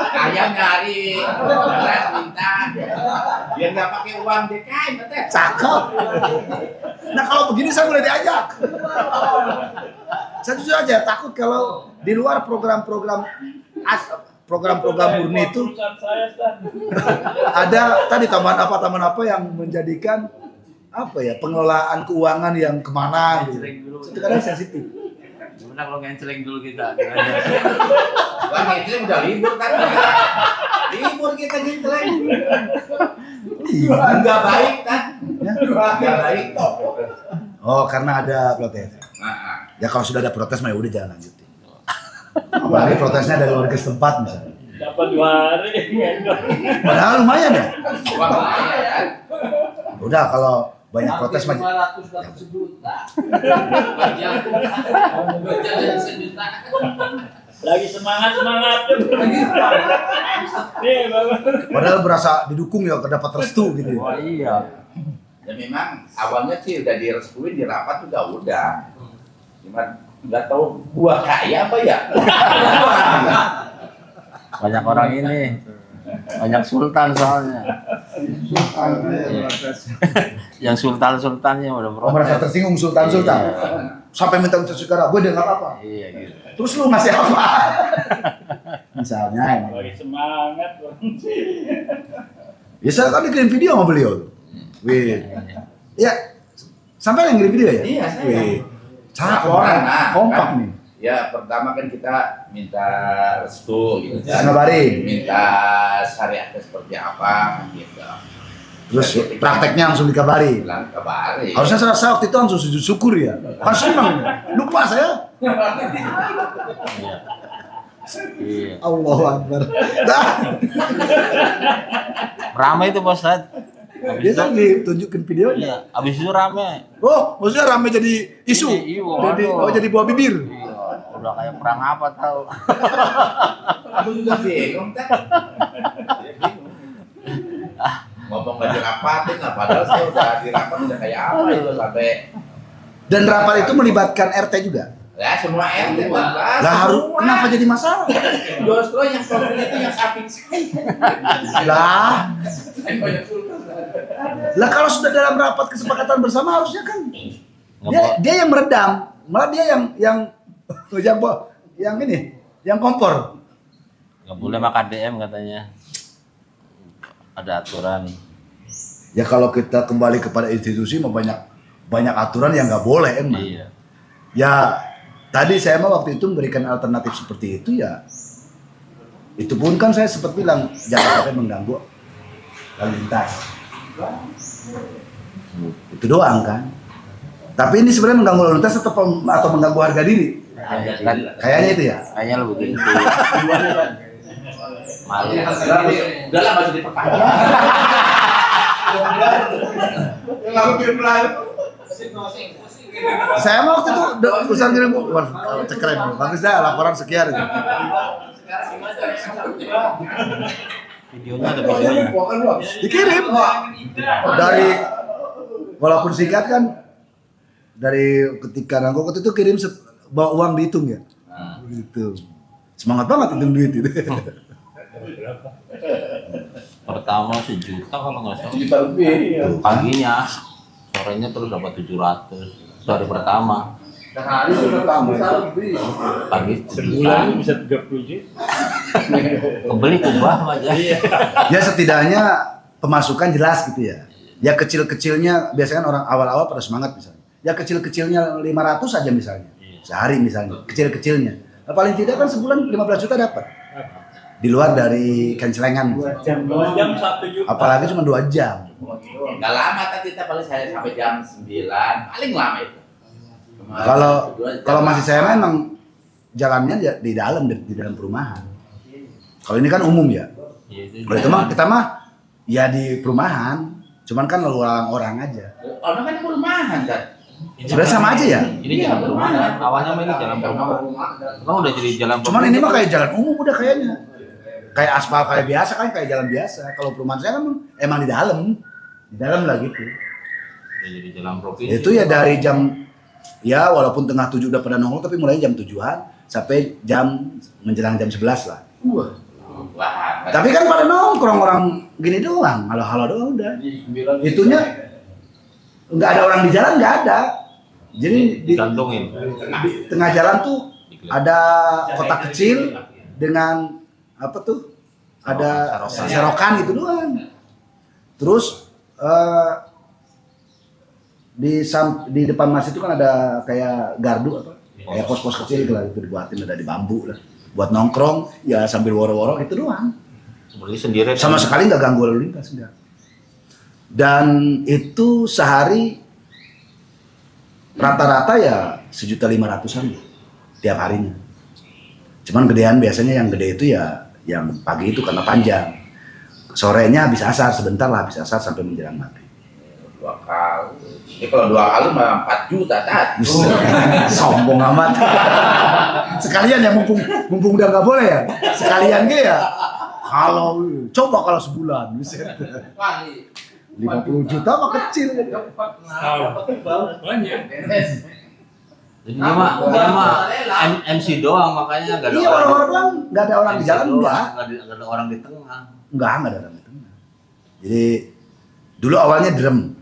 Ayam nyari, beras minta. Biar nggak pakai uang DKM, teh. cakep. Nah kalau begini saya boleh diajak. Saya jujur aja takut kalau di luar program-program program-program murni itu ada tadi tambahan apa yang menjadikan apa ya pengelolaan keuangan yang kemana gitu. Itu kadang sensitif. Gimana kalau ngenceleng dulu kita? Wah, nginceleng udah libur kan? Libur kita nginceleng. Enggak baik kan? Enggak baik. Oh, karena ada protes. Nah, Ya kalau sudah ada protes mah ya udah jangan lanjutin. Apalagi protesnya dari warga setempat misalnya. Dapat 2 hari. Padahal lumayan ya. wah bahaya kan? Udah kalau banyak protes mah 500 dapat sejuta. Jajan sejuta. Lagi semangat. Nih, Bapak. padahal berasa didukung ya dapat restu gitu. Oh iya. Ya memang awalnya sih udah direstuin di rapat juga udah. Cuman nggak tahu gua kaya apa ya. Banyak orang ini. Banyak sultan soalnya. Yang sultan-sultannya udah Oh, merasa protes. tersinggung sultan-sultan. Sampai minta sekarang, gue udah nggak apa-apa. Iya gitu. Terus lu ngasih apa? Misalnya. Lagi semangat. Ya saya kan dikirim video sama beliau. Wih. Ya, sampai yang kirim video ya? Iya, saya. Wih. Cakep Laporan, orang. nah, Kompak kan. nih. Ya pertama kan kita minta restu gitu kan. Ngabarin. Minta syariatnya seperti apa gitu. Terus prakteknya langsung dikabari. Bilang kabari. Harusnya saya waktu itu langsung sujud syukur ya. Kan senang. Lupa saya. Iya. Allahu Akbar. Nah, Ramai itu Bos Sad. dia kan ditunjukin videonya. Iya, abis itu rame. Oh, maksudnya rame jadi isu. Iya, Jadi, waduh. jadi buah bibir. Iya, udah kayak perang apa tahu. Aku juga bingung kan. Ngomong nggak dirapatin lah, padahal saya udah dirapat udah kayak apa itu sampai Dan rapat itu melibatkan RT juga. ya semua RT bahkan Lah harus kenapa jadi masalah? justru yang problem itu yang sapi saya. Lah, Saya banyak sultan. lah kalau sudah dalam rapat kesepakatan bersama harusnya kan dia yang meredam, malah dia yang ini, yang kompor. Nggak boleh makan DM katanya. Ada aturan. Ya kalau kita kembali kepada institusi mah banyak aturan yang nggak boleh emang. Iya. Ya tadi saya mah waktu itu memberikan alternatif seperti itu ya. Itu pun kan saya sempat bilang jangan sampai mengganggu lalu lintas. Itu doang kan. Tapi ini sebenarnya mengganggu lalu lintas atau mengganggu harga diri? Kayaknya itu ya. Kayaknya lo begitu. Malu. Udah lah masih diperpanjang. Saya mah waktu itu urusan kirim, wah keren, bagus dah laporan sekian itu. Videonya ada videonya. Dikirim dari walaupun singkat kan dari ketika nangkok itu kirim bawa uang dihitung ya. Gitu. Semangat banget hitung duit itu. Pertama 1 juta kalau nggak salah. Juta lebih. Paginya, sorenya terus dapat 700. Hari pertama, Sehari sudah tambah lebih. pagi 7 juta. Sebulan bisa 30 juta. Kebeli kubah aja. Ya setidaknya pemasukan jelas gitu ya. Ya kecil-kecilnya biasanya kan orang awal-awal pada semangat misalnya. Ya kecil-kecilnya 500 aja misalnya. Sehari misalnya, kecil-kecilnya. Nah, paling tidak kan sebulan 15 juta dapat. Di luar dari kencelengan. 2 jam 1 juta. Apalagi cuma 2 jam. Nggak lama kan kita paling saya sampai jam 9 paling lama itu. Kalau masih saya memang jalannya di dalam perumahan. Kalau ini kan umum ya. Kalau itu mah kita mah ya di perumahan. Cuman kan lalu orang aja. Orang kan perumahan kan. Sebenarnya sama aja ya. Ini jalan perumahan. Awalnya mah ini jalan perumahan. Kan udah jadi jalan perumahan. Cuman ini mah kayak jalan umum udah kayaknya. Kayak aspal kayak biasa kan kayak jalan biasa. Kalau perumahan saya kan emang di dalam. Di dalam lah gitu. Udah jadi jalan provinsi. Itu ya dari jam ya walaupun tengah 7 udah pada nongol tapi mulai jam 7-an sampai jam menjelang jam 11 lah. Wah, Tapi kan pada nongkrong orang gini doang, halo-halo doang udah. Itunya nggak ada orang di jalan, nggak ada. Jadi di digantungin. tengah jalan tuh ada kotak kecil dengan apa tuh? Ada serokan gitu doang. Terus di depan masjid itu kan ada kayak gardu apa? Kayak pos-pos kecil gitu lah, itu dibuatin ada di bambu lah. Buat nongkrong ya sambil woro-woro itu doang. Berarti sendiri Sama sekali nggak ganggu lalu lintas enggak. Dan itu sehari rata-rata ya 1.500.000 tiap harinya. Cuman gedean biasanya yang gede itu ya yang pagi itu karena panjang. Sorenya habis asar sebentar lah, habis asar sampai menjelang maghrib. 2 kali. Ini kalau 2 kali mah 4 juta tadi. Sombong amat. Sekalian ya mumpung udah nggak boleh ya. Sekalian ge ya. Kalau coba sebulan bisa. Kali. 50 juta mah kecil. Banyak. Jadi dia mah MC doang, makanya nggak ada Iya, orang-orang nggak ada orang di jalan enggak. Nggak ada orang di tengah. Enggak ada orang di tengah. Jadi dulu awalnya drum.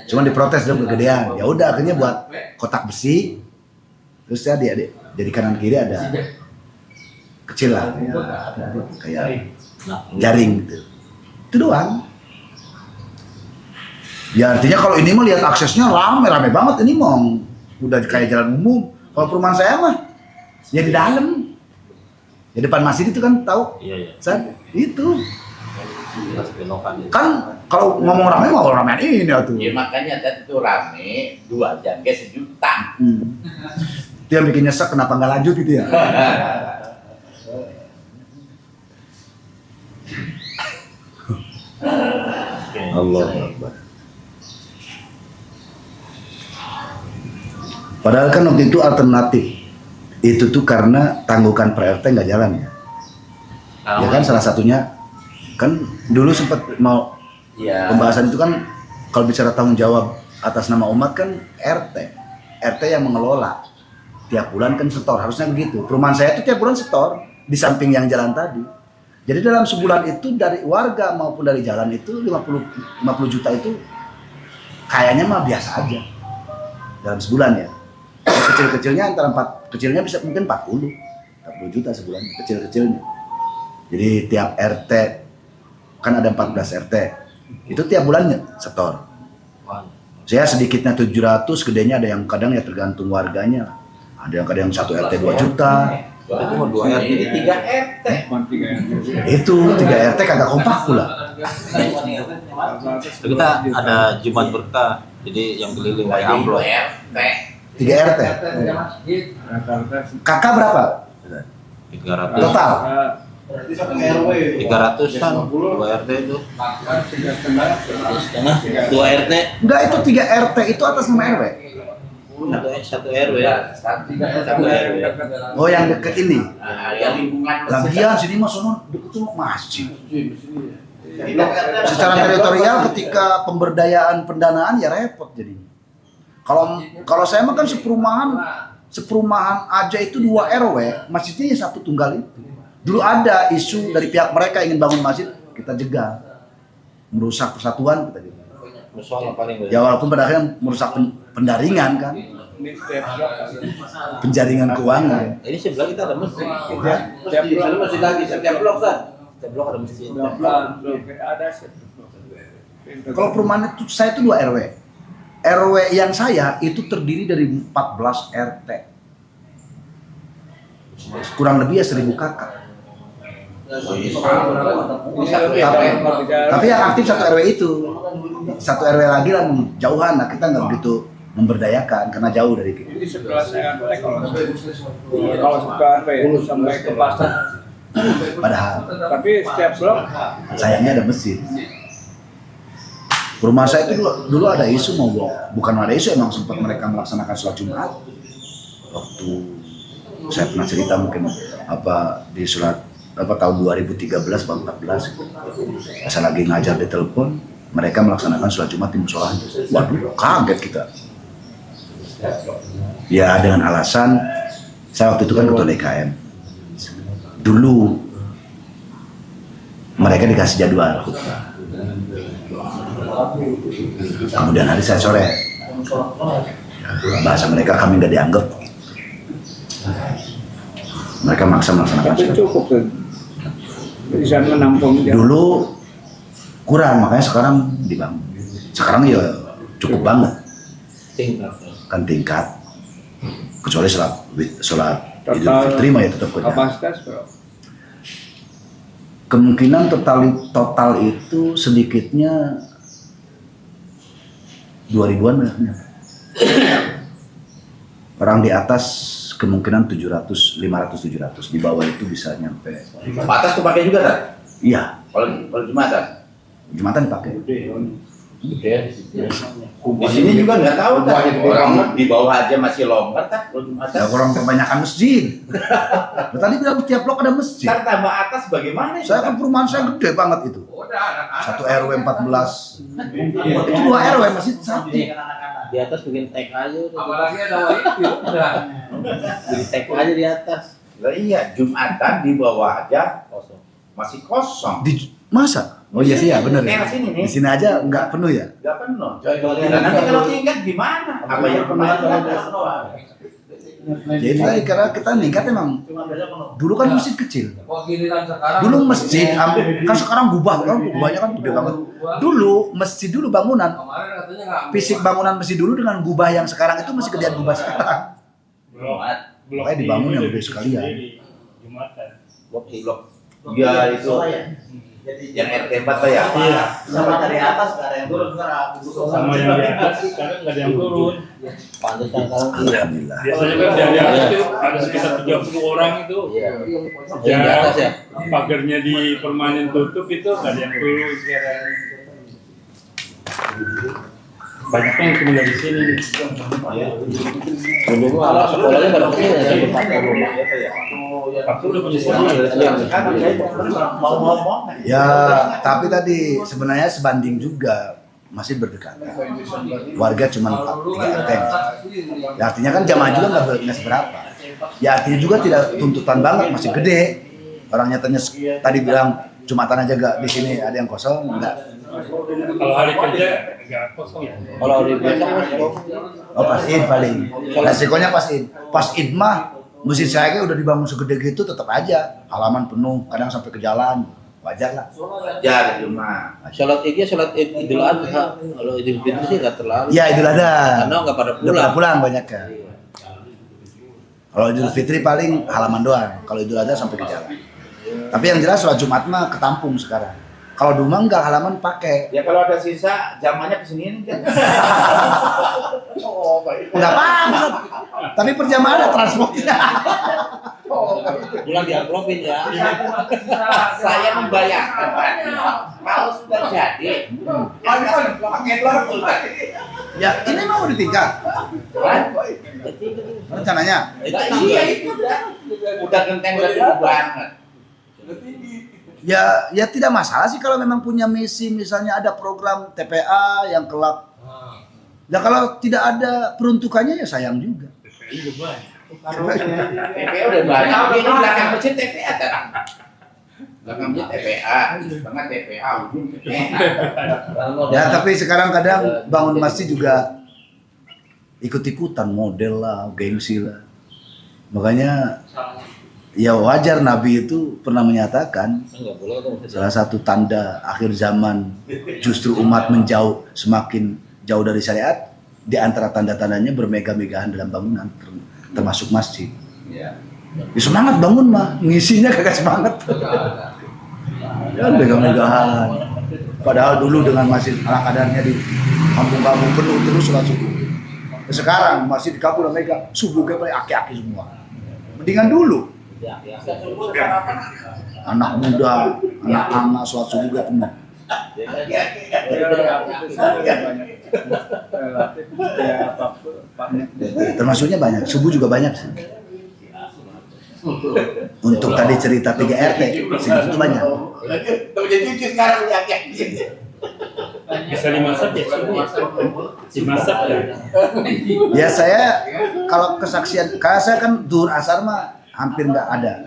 Cuma diprotes drum kegedean. Ya udah akhirnya buat kotak besi. Terus ya jadi kanan kiri ada kecil lah ya, kayak jaring gitu. Itu doang. Ya artinya kalau ini mah lihat aksesnya rame banget, ini mau udah kayak jalan umum. Kalau perumahan saya mah ya di dalam. Ya depan masjid itu kan tahu? Iya. Saat itu. Belokan itu. Kan kalau ngomong rame mau ramean ini atuh. Ya makanya tadi itu rame 2 jam ke 1 juta. Itu yang bikin nyesek kenapa nggak lanjut gitu ya. Allah Akbar. Padahal kan waktu itu alternatif. Itu tuh karena tangguhkan per RT nggak jalan ya. Ya kan salah satunya kan dulu sempat mau pembahasan itu kan kalau bicara tanggung jawab atas nama umat kan RT yang mengelola tiap bulan kan setor, harusnya begitu. Perumahan saya itu tiap bulan setor di samping yang jalan tadi. Jadi dalam sebulan itu dari warga maupun dari jalan itu 50 juta itu kayaknya mah biasa aja dalam sebulan ya. Kecil-kecilnya kecilnya bisa mungkin 40 juta sebulan kecil-kecilnya. Jadi tiap RT kan ada 14 RT. Itu tiap bulannya setor. Saya sedikitnya 700, gedenya ada yang kadang ya tergantung warganya. Ada yang kadang 1 RT 2 juta. Itu mau 2 RT. Ini 3 RT. Itu 3 RT kagak kompak pula. Kita ada Jumat Berkah. Jadi yang keliling kayak amplop. 3 RT. Kakak berapa? 300. Total. 300-an 2 RT itu. 2 RT. Enggak, itu 3 RT itu atas nama RW. Satu RW ya. Satu RW. Oh, yang deket ini. Yang lingkungan Lagian sini mah sono deket sama masjid. Secara teritorial ketika pemberdayaan pendanaan ya repot jadinya. Kalau saya mah kan seperumahan aja itu 2 RW, masjidnya ya 1 tunggal itu. Dulu ada isu dari pihak mereka ingin bangun masjid, kita jegal. Merusak persatuan kita jegal. Musola paling Ya walaupun pada akhirnya merusak pendaringan kan. Penjaringan keuangan. Ini sebelah kita ada masjid. Setiap blok masih lagi, setiap blok kan. Setiap blok ada masjid. Kalau perumahan itu saya itu 2 RW. RW yang saya itu terdiri dari 14 RT. Kurang lebih ya 1.000 kakak. Tapi yang aktif 1 RW itu. 1 RW lagi lah jauhan, nah kita nggak begitu memberdayakan karena jauh dari kita. Jadi sebelah saya kalau suka sampai ke pasar. Padahal Tapi setiap blok sayangnya ada masjid. Rumah saya itu dulu ada isu bukan ada isu, emang sempat mereka melaksanakan sholat Jumat. Waktu saya pernah cerita mungkin di sholat tahun 2013 atau 2014. Saya lagi ngajar di telepon, mereka melaksanakan sholat Jumat di musola. Waduh, kaget kita. Ya dengan alasan saya waktu itu kan ketua DKM. Dulu mereka dikasih jadwal khutbah. Kemudian hari saya sore, bahasa mereka kami nggak dianggap. Mereka maksa melaksanakan Tapi sholat. cukup tuh. Bisa menampung jamaah. Dulu kurang, makanya sekarang dibangun. Sekarang ya cukup banget. Kan tingkat. Kecuali sholat Idul Fitri mah ya tetap kerja. Kapasitas berapa? Kemungkinan total itu sedikitnya 2.000-an banyaknya. Orang di atas kemungkinan 700, 500, 700. Di bawah itu bisa nyampe. Batas tuh pakai juga kan? Iya, Kalau Jumatan. Jumatan dipakai. Di sini juga nggak tahu kan? Orang di bawah aja masih longgar kan? Kalau Jumatan. Ya orang kebanyakan masjid. Nah, tadi bilang tiap blok ada masjid. Ntar tambah atas bagaimana? Saya kan perumahan saya gede banget itu. Satu RW 14. Itu 2 RW masjid satu. Di atas bikin tag aja udah. Apalagi ada wifi udah. Bikin tag aja di atas. Lah iya, Jumatan di bawah aja Kosong. masih kosong. Masa? Oh iya sih ya benar ya. Teras ini nih. Di sini aja nggak penuh ya. Nggak penuh. Nah, nanti kalau tingkat gimana? Apa yang penuh itu kan Jadi tadi karena kita meningkat emang. Dulu kan masjid kecil. Kok giliran sekarang? Dulu masjid kan sekarang gubah kan gubahnya kan gede banget. Dulu masjid dulu bangunan. Kemarin katanya nggak. Fisik bangunan masjid dulu dengan gubah yang sekarang itu masih gedean gubah sekarang. Belum. Makanya dibangun yang gede sekalian. Jumatan. blok. Iya itu. Yang RT 4 tuh ya? Iya. Sama dari atas nggak ada yang turun sekarang. Sama yang di atas sekarang nggak ada yang turun. Pantas kan sekarang iya. Alhamdulillah. Biasanya kan dari atas itu ada sekitar 30 orang itu. Iya. Yang di atas ya. Pagarnya dipermanen tutup itu nggak ada yang turun sekarang. Banyak yang turun dari sini. Dulu anak sekolahnya pada kesini ya sampai pagar rumah. Pak udah punya sekolah. Mau ngomong. Ya, tapi tadi sebenarnya sebanding juga masih berdekatan. Warga cuma 3 RT. Ya, artinya kan jamaah juga nggak seberapa. Ya artinya juga tidak tuntutan banget, masih gede. Orang nyatanya tadi bilang Jumatan aja gak di sini ada yang kosong, enggak. Kalau hari kerja nggak kosong ya. Kalau di belakang Oh pas Id paling. Resikonya pas Id. Pas Id mah masjid saya kayak udah dibangun segede gitu tetap aja halaman penuh, kadang sampai ke jalan. Wajar lah. Ya di rumah. sholat Id ya sholat Idul Adha. Kalau Idul Fitri sih nggak terlalu. Ya Idul Adha. Karena nggak pada Udah pada pulang. pulang banyak ya. Kalau Idul Fitri paling halaman doang. Kalau Idul Adha sampai ke jalan. Tapi yang jelas sholat Jumat mah ketampung sekarang. Kalau dulu mah enggak, halaman pakai. Ya kalau ada sisa jamanya kesiniin kan. Enggak apa-apa. Tapi perjamaah ada transportnya. Pulang diamplopin ya. Saya membayangkan kalau sudah jadi. Ya ini mau ditingkat rencananya. Iya itu udah genteng udah tinggi banget. Ya tidak masalah sih kalau memang punya misi, misalnya ada program TPA yang kelak. Ya kalau tidak ada peruntukannya ya sayang juga. TPA udah banyak. Ini belakang masjid TPA terang. Belakang masjid TPA, banget TPA, ujung TPA. Ya tapi sekarang kadang bangun masjid juga ikut-ikutan model lah, gengsi lah. Makanya ya wajar Nabi itu pernah menyatakan Enggak boleh tuh. salah satu tanda akhir zaman justru umat menjauh, semakin jauh dari syariat. Di antara tanda-tandanya bermegah-megahan dalam bangunan termasuk masjid. Ya. Ya semangat bangun mah, ngisinya kagak semangat. Ya megah-megahan. Padahal dulu dengan masjid ala kadarnya di kampung-kampung penuh terus sholat subuh. Sekarang masih di kampung mereka subuh kayak paling aki-aki semua. Mendingan dulu. Ya. Anak muda, anak-anak sholat subuh gak penuh. Relatif ya banyak. Termasuknya banyak, subuh juga banyak sih. Untuk tadi cerita 3 RT, segitu banyak. Tuh jadi cuci sekarang lihat ya. Bisa dimasak ya subuh. Dimasak ya. Ya saya kalau kesaksian, karena saya kan duhur asar mah hampir nggak ada.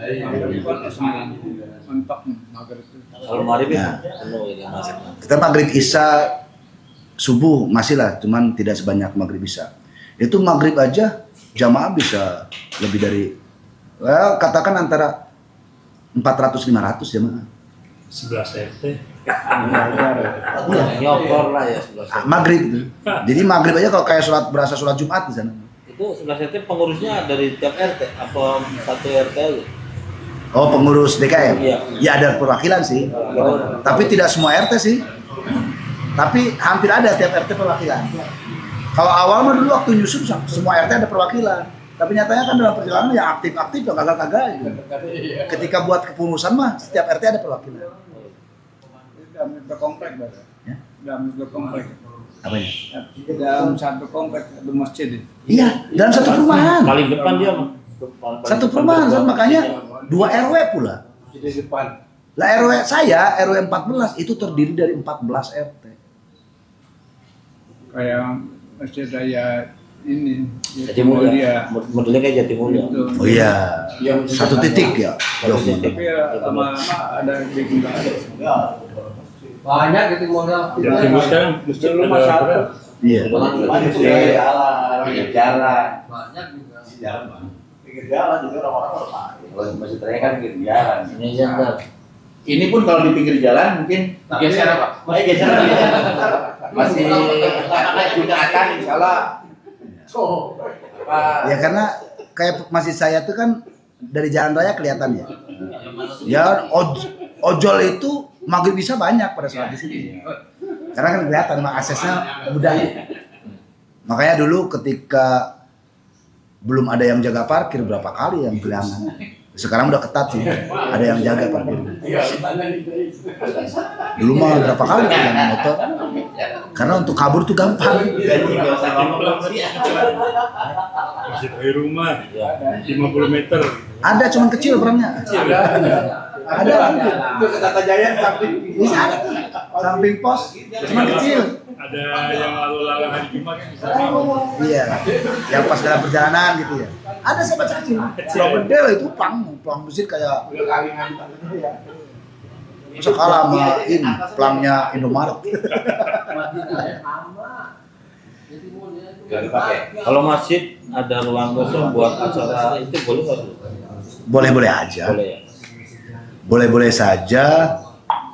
Mentok maghrib. Kalau maghrib Ya. penuh ini masuk. Kita maghrib isya subuh masih lah, cuman tidak sebanyak maghrib isya. Itu maghrib aja jamaah bisa lebih dari Well, katakan antara 400-500 jemaah. 11 RT. Nyokor lah ya sebelah sana. Maghrib gitu. Jadi maghrib aja kalau kayak berasa sholat Jumat di sana. Itu sebelah RT pengurusnya dari tiap RT apa satu RT aja? Oh, pengurus DKM? Iya. Ya ada perwakilan sih. Tapi tidak semua RT sih. Tapi hampir ada tiap RT perwakilan. Kalau awal mah dulu waktu nyusun semua RT ada perwakilan. Tapi nyatanya kan dalam perjalanan yang aktif-aktif dong, kagak-kagak gitu. Ketika buat kepengurusan mah setiap RT ada perwakilan. Dalam satu komplek, Pak. Ya? Dalam satu komplek. Apanya? Dalam satu komplek ada masjid. Iya, dalam satu perumahan. Paling depan dia mah. Satu perumahan, makanya 2 RW pula. Di depan. Lah RW saya, RW 14 itu terdiri dari 14 RT. Kayak masjid raya ini. Jati Mulia. Modelnya kayak Jati Mulia. Itu. Oh iya, satu titik ya. Tapi lama-lama ada bikin lagi. Banyak gitu modal. Jati Mulia sekarang masjid Rumah ada satu. berapa? Iya. Pinggir jalan. Banyak juga. Pinggir jalan juga orang-orang bermain. Kalau masjid raya kan pinggir jalan. Ini jantar. Ini pun kalau di pinggir jalan mungkin Geser apa? geser masih Jumatan insyaallah. Ya karena kayak masjid saya tuh kan dari jalan raya kelihatan ya. Ya ojol itu maghrib bisa banyak pada saat di sini. Karena kan kelihatan aksesnya mudah. Makanya dulu ketika belum ada yang jaga parkir berapa kali yang gelangan. Sekarang udah ketat sih. Ada yang jaga parkir. Dulu mah berapa kali tuh yang motor. Karena untuk kabur tuh gampang. Masjid air rumah 50 meter. Ada cuman kecil perangnya. Ada. Itu ke Tata Jaya samping. Bisa ada. Samping pos cuman kecil. Ada yang lalu-lalang hari Jumat kan bisa. Iya. Yang pas dalam perjalanan gitu ya. Ada sih baca kecil. Pulau gede lah itu plang mesin kayak masa kalah sama ini plangnya Indomaret. Gak dipakai. Kalau masjid ada ruang kosong buat acara itu boleh nggak? Boleh-boleh aja. Boleh ya. Boleh-boleh saja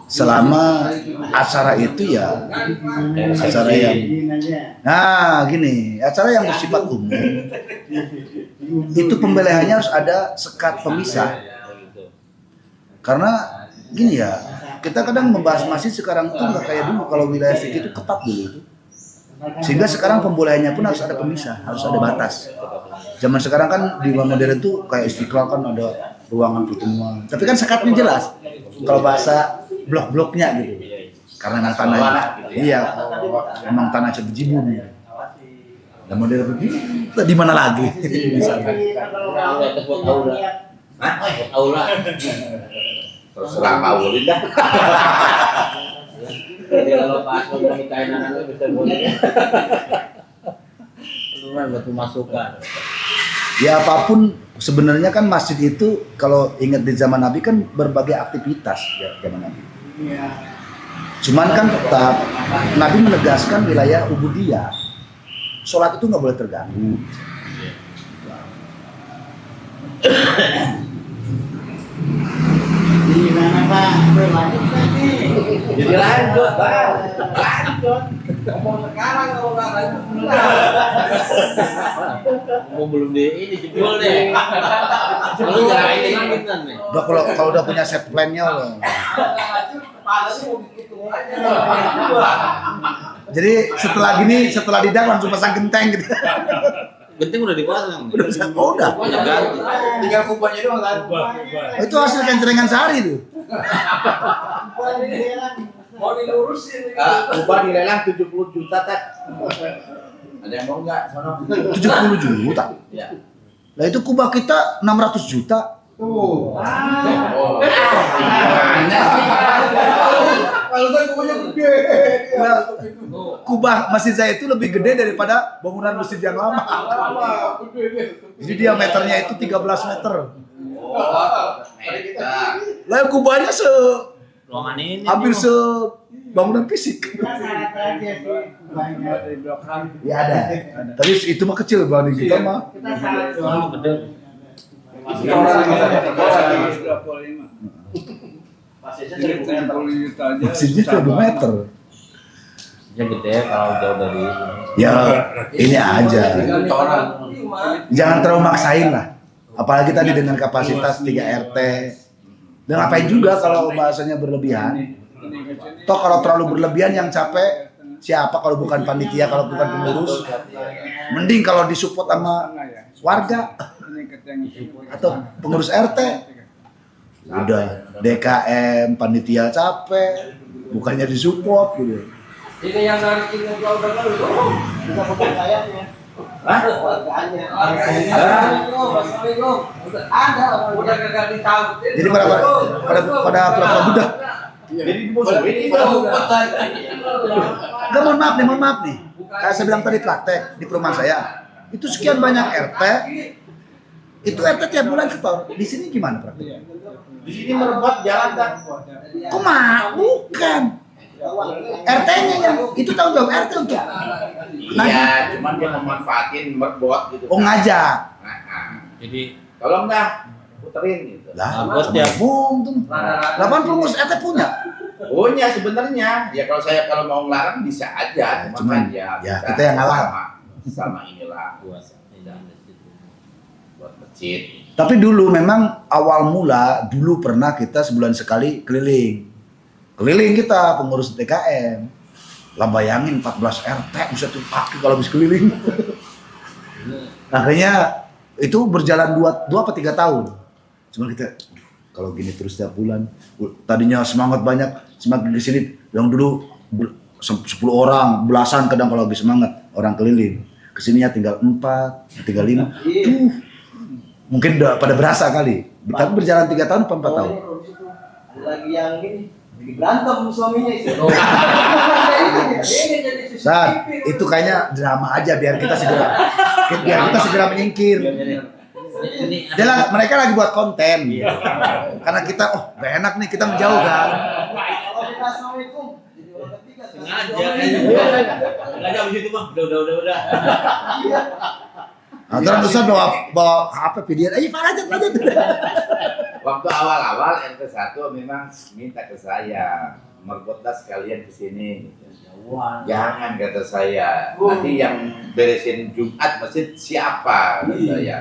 selama acara itu ya acara yang gini, acara yang bersifat umum itu pembelahannya harus ada sekat pemisah. Karena gini ya, kita kadang membahas masjid sekarang tuh nggak kayak dulu. Kalau wilayah fikih itu ketat dulu itu, sehingga sekarang pembolehannya pun harus ada pemisah, harus ada batas. Zaman sekarang kan di modern tuh kayak Istiqlal kan ada ruangan pertemuan, tapi kan sekatnya jelas. Kalau bahasa blok-bloknya gitu, karena memang tanahnya, iya, memang tanah Cibijibun. Dan model begini, di mana lagi? Aula. Terserah Paulin dah. Jadi kalau pas mau nikahin anaknya bisa boleh. Lumayan buat pemasukan. Ya apapun sebenarnya kan masjid itu kalau ingat di zaman Nabi kan berbagai aktivitas ya, zaman Nabi. Cuman kan tetap Nabi menegaskan wilayah ubudiyah. Sholat itu nggak boleh terganggu. Gimana Pak? Lanjut lagi. Jadi lanjut, Bang. Lanjut. Ngomong sekarang kalau nggak lanjut Mau belum di ini jebol deh. Kalau jangan ini kan nih. Udah kalau udah punya set plan-nya loh. kepalanya mau begitu aja. Jadi setelah didak langsung pasang genteng gitu. Genting udah dipasang. Udah. Banyak ganti. Tinggal kubahnya doang kan. Ubah. Itu hasil kencengan sehari tuh. Mau dilurusin. Ubah dilelang 70 juta, Tat. Ada yang mau nggak? Sono. 70 juta. Ya. Lah itu kubah kita 600 juta. Tuh. Oh. Kalau saya kubahnya gede. Nah, kubah masjid saya itu lebih gede daripada bangunan masjid yang lama. Jadi diameternya itu 13 meter. Lah kubahnya Ruangan ini. hampir bangunan fisik. Syarat aja sih banyak. Ya ada. Tapi itu mah kecil banding kita mah. Kita syarat Ruangan gede. Jadi 70 juta aja. Masjidnya 2 meter. Ya gede kalau jauh dari Ya ini aja. Jangan terlalu maksain lah. Apalagi tadi dengan kapasitas 3 RT. Dan ngapain juga kalau bahasanya berlebihan. Toh kalau terlalu berlebihan yang capek siapa kalau bukan panitia, kalau bukan pengurus. Mending kalau disupport sama warga atau pengurus RT. Udah DKM, panitia capek, bukannya disupport gitu. Ini yang harus ngobrol dulu. Bisa bukan saya ya. Warganya. Assalamualaikum. Ada orang udah kagak ditahu. Jadi pada pura-pura budak. Jadi dimusuhin itu. Enggak, mohon maaf nih. Kayak saya bilang tadi praktek di perumahan saya. Itu sekian banyak RT. Itu RT tiap bulan setor. Di sini gimana praktek? Di sini merebut jalan kan. Kok bukan. RT-nya yang itu tanggung jawab RT untuk Iya, cuman dia memanfaatin merebut gitu. oh ngajak. jadi Tolong dah puterin gitu. Lah, Bos dia. untung. 80 pengurus RT punya. Punya sebenarnya. Ya kalau mau ngelarang bisa aja, Cuman, kan ya, kita yang ngalah. Sama inilah buat masjid. Tapi dulu memang awal mula dulu pernah kita sebulan sekali keliling kita pengurus DKM. Lah bayangin 14 RT bisa tuh kaki kalau habis keliling. Akhirnya itu berjalan 2 apa 3 tahun. Cuma kita kalau gini terus tiap bulan, tadinya semangat banyak, semakin ke sini yang dulu 10 orang, belasan kadang kalau lagi semangat orang keliling. Kesininya tinggal 4, tinggal 5. Mungkin udah pada berasa kali. Tapi berjalan 3 tahun apa 4 tahun? Ada lagi yang ini lagi berantem suaminya itu. Saat itu kayaknya drama aja biar kita segera menyingkir. Mereka lagi buat konten. Karena kita gak enak nih kita menjauh kan. Kalau kita assalamualaikum jadi orang ketiga. sengaja abis itu mah udah. Nah, terus Ustaz bawa HP video, ayo lanjut. Waktu awal-awal RT 1 memang minta ke saya, merebutlah sekalian ke sini. Jangan kata saya, nanti yang beresin Jumat masjid siapa kata saya.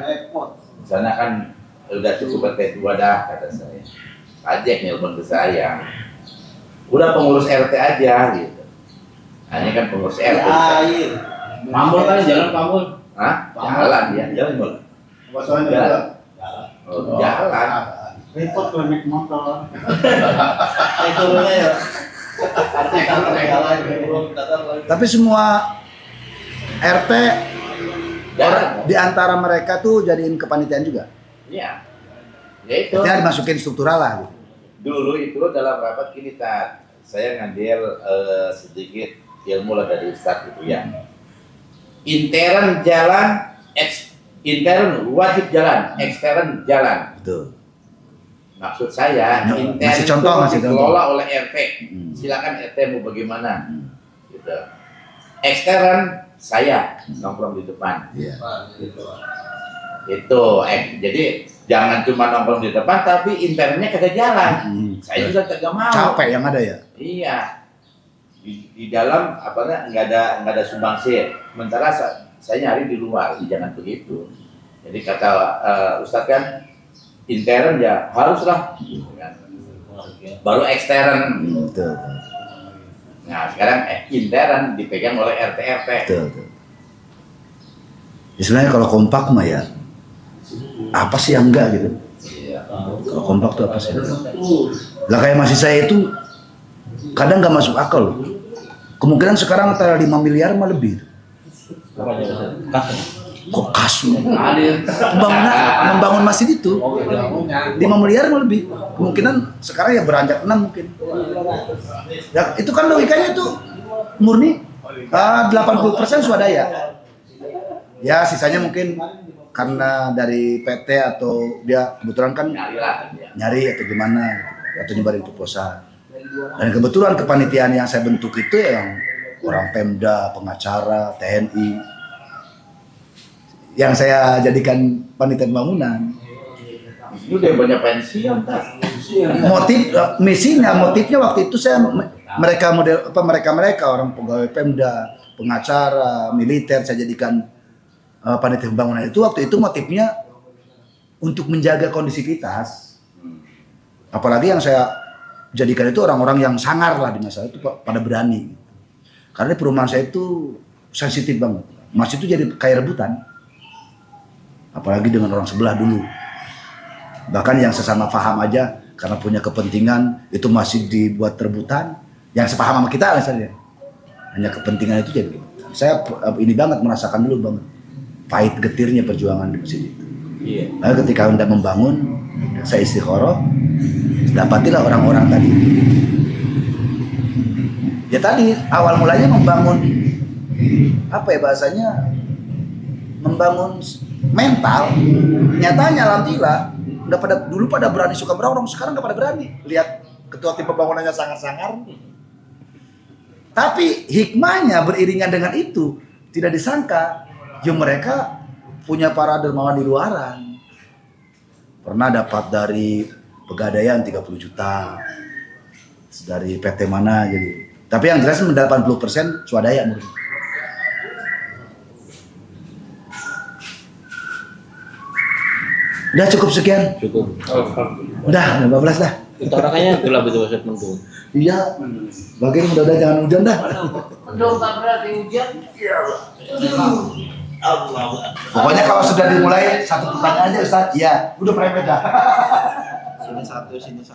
Sana kan udah cukup RT 2 dah kata saya. Ajak nelpon ke saya. Udah pengurus RT aja gitu. Hanya kan pengurus RT. Pamul kan jalan pamul. Hah? Jalan dia, jalan boleh. Jalan. Oh, jalan. Repot kalau naik motor. Tapi semua RT di antara mereka tuh jadiin kepanitiaan juga. Iya. Ya itu. Artinya dimasukin struktural lah gitu. Dulu itu dalam rapat gini Tat, saya ngambil sedikit ilmu lah dari Ustadz gitu ya. Intern jalan, intern wajib jalan, ekstern jalan. Betul. Maksud saya, intern Ngasih contoh, itu dikelola oleh RT. Silakan RT mau bagaimana. Gitu. Ekstern saya nongkrong di depan. Iya. Itu, jadi jangan cuma nongkrong di depan, tapi internnya kagak jalan. Saya juga kagak mau. Capek yang ada ya. Iya. Di dalam nggak ada sumbangsih. Sementara saya nyari di luar, jangan begitu. Jadi kata Ustadz kan intern ya haruslah, baru ekstern. Betul. Nah sekarang intern dipegang oleh RT. Betul. Ya, sebenarnya kalau kompak mah ya apa sih yang enggak gitu. Kalau kompak tuh apa sih? Lah kayak masih saya itu kadang nggak masuk akal loh. Kemungkinan sekarang antara 5 miliar mah lebih. Kok kasus? Membangun masjid itu 5 miliar mah lebih. Kemungkinan sekarang ya beranjak 6 mungkin. Ya, itu kan logikanya itu murni 80% swadaya. Ya sisanya mungkin karena dari PT atau dia kebetulan kan nyari atau gimana atau nyebarin proposal. Dan kebetulan kepanitiaan yang saya bentuk itu yang orang Pemda, pengacara, TNI yang saya jadikan panitia bangunan. Ini udah banyak pensiun tas. Motifnya waktu itu saya mereka orang pegawai Pemda, pengacara, militer saya jadikan panitia pembangunan itu waktu itu motifnya untuk menjaga kondisivitas. Apalagi yang saya jadikan itu orang-orang yang sangar lah di masa itu pada berani. Karena perumahan saya itu sensitif banget. Mas itu jadi kayak rebutan. Apalagi dengan orang sebelah dulu. Bahkan yang sesama paham aja karena punya kepentingan itu masih dibuat rebutan. Yang sepaham sama kita misalnya. Hanya kepentingan itu jadi. Saya ini banget merasakan dulu banget pahit getirnya perjuangan di masjid itu. Iya. Lalu ketika hendak membangun, saya istikharah, dapatilah orang-orang tadi. Ya tadi awal mulanya membangun apa ya bahasanya, membangun mental. Nyatanya alhamdulillah udah dulu pada berani suka berorong, sekarang nggak pada berani. Lihat ketua tim pembangunannya sangar-sangar. Tapi hikmahnya beriringan dengan itu tidak disangka, ya mereka punya para dermawan di luaran. Pernah dapat dari Pegadaian 30 juta, dari PT mana jadi. Tapi yang jelas 80% swadaya menurut. Udah cukup sekian. Cukup. Udah 15 dah. Itu orangnya gelap itu Ustaz mendung. Iya. Bagian mudah-mudahan jangan hujan dah. Mendung tak berarti hujan. Pokoknya kalau sudah dimulai satu pertanyaan aja Ustaz. Iya, udah private dah. Sini satu, sini satu.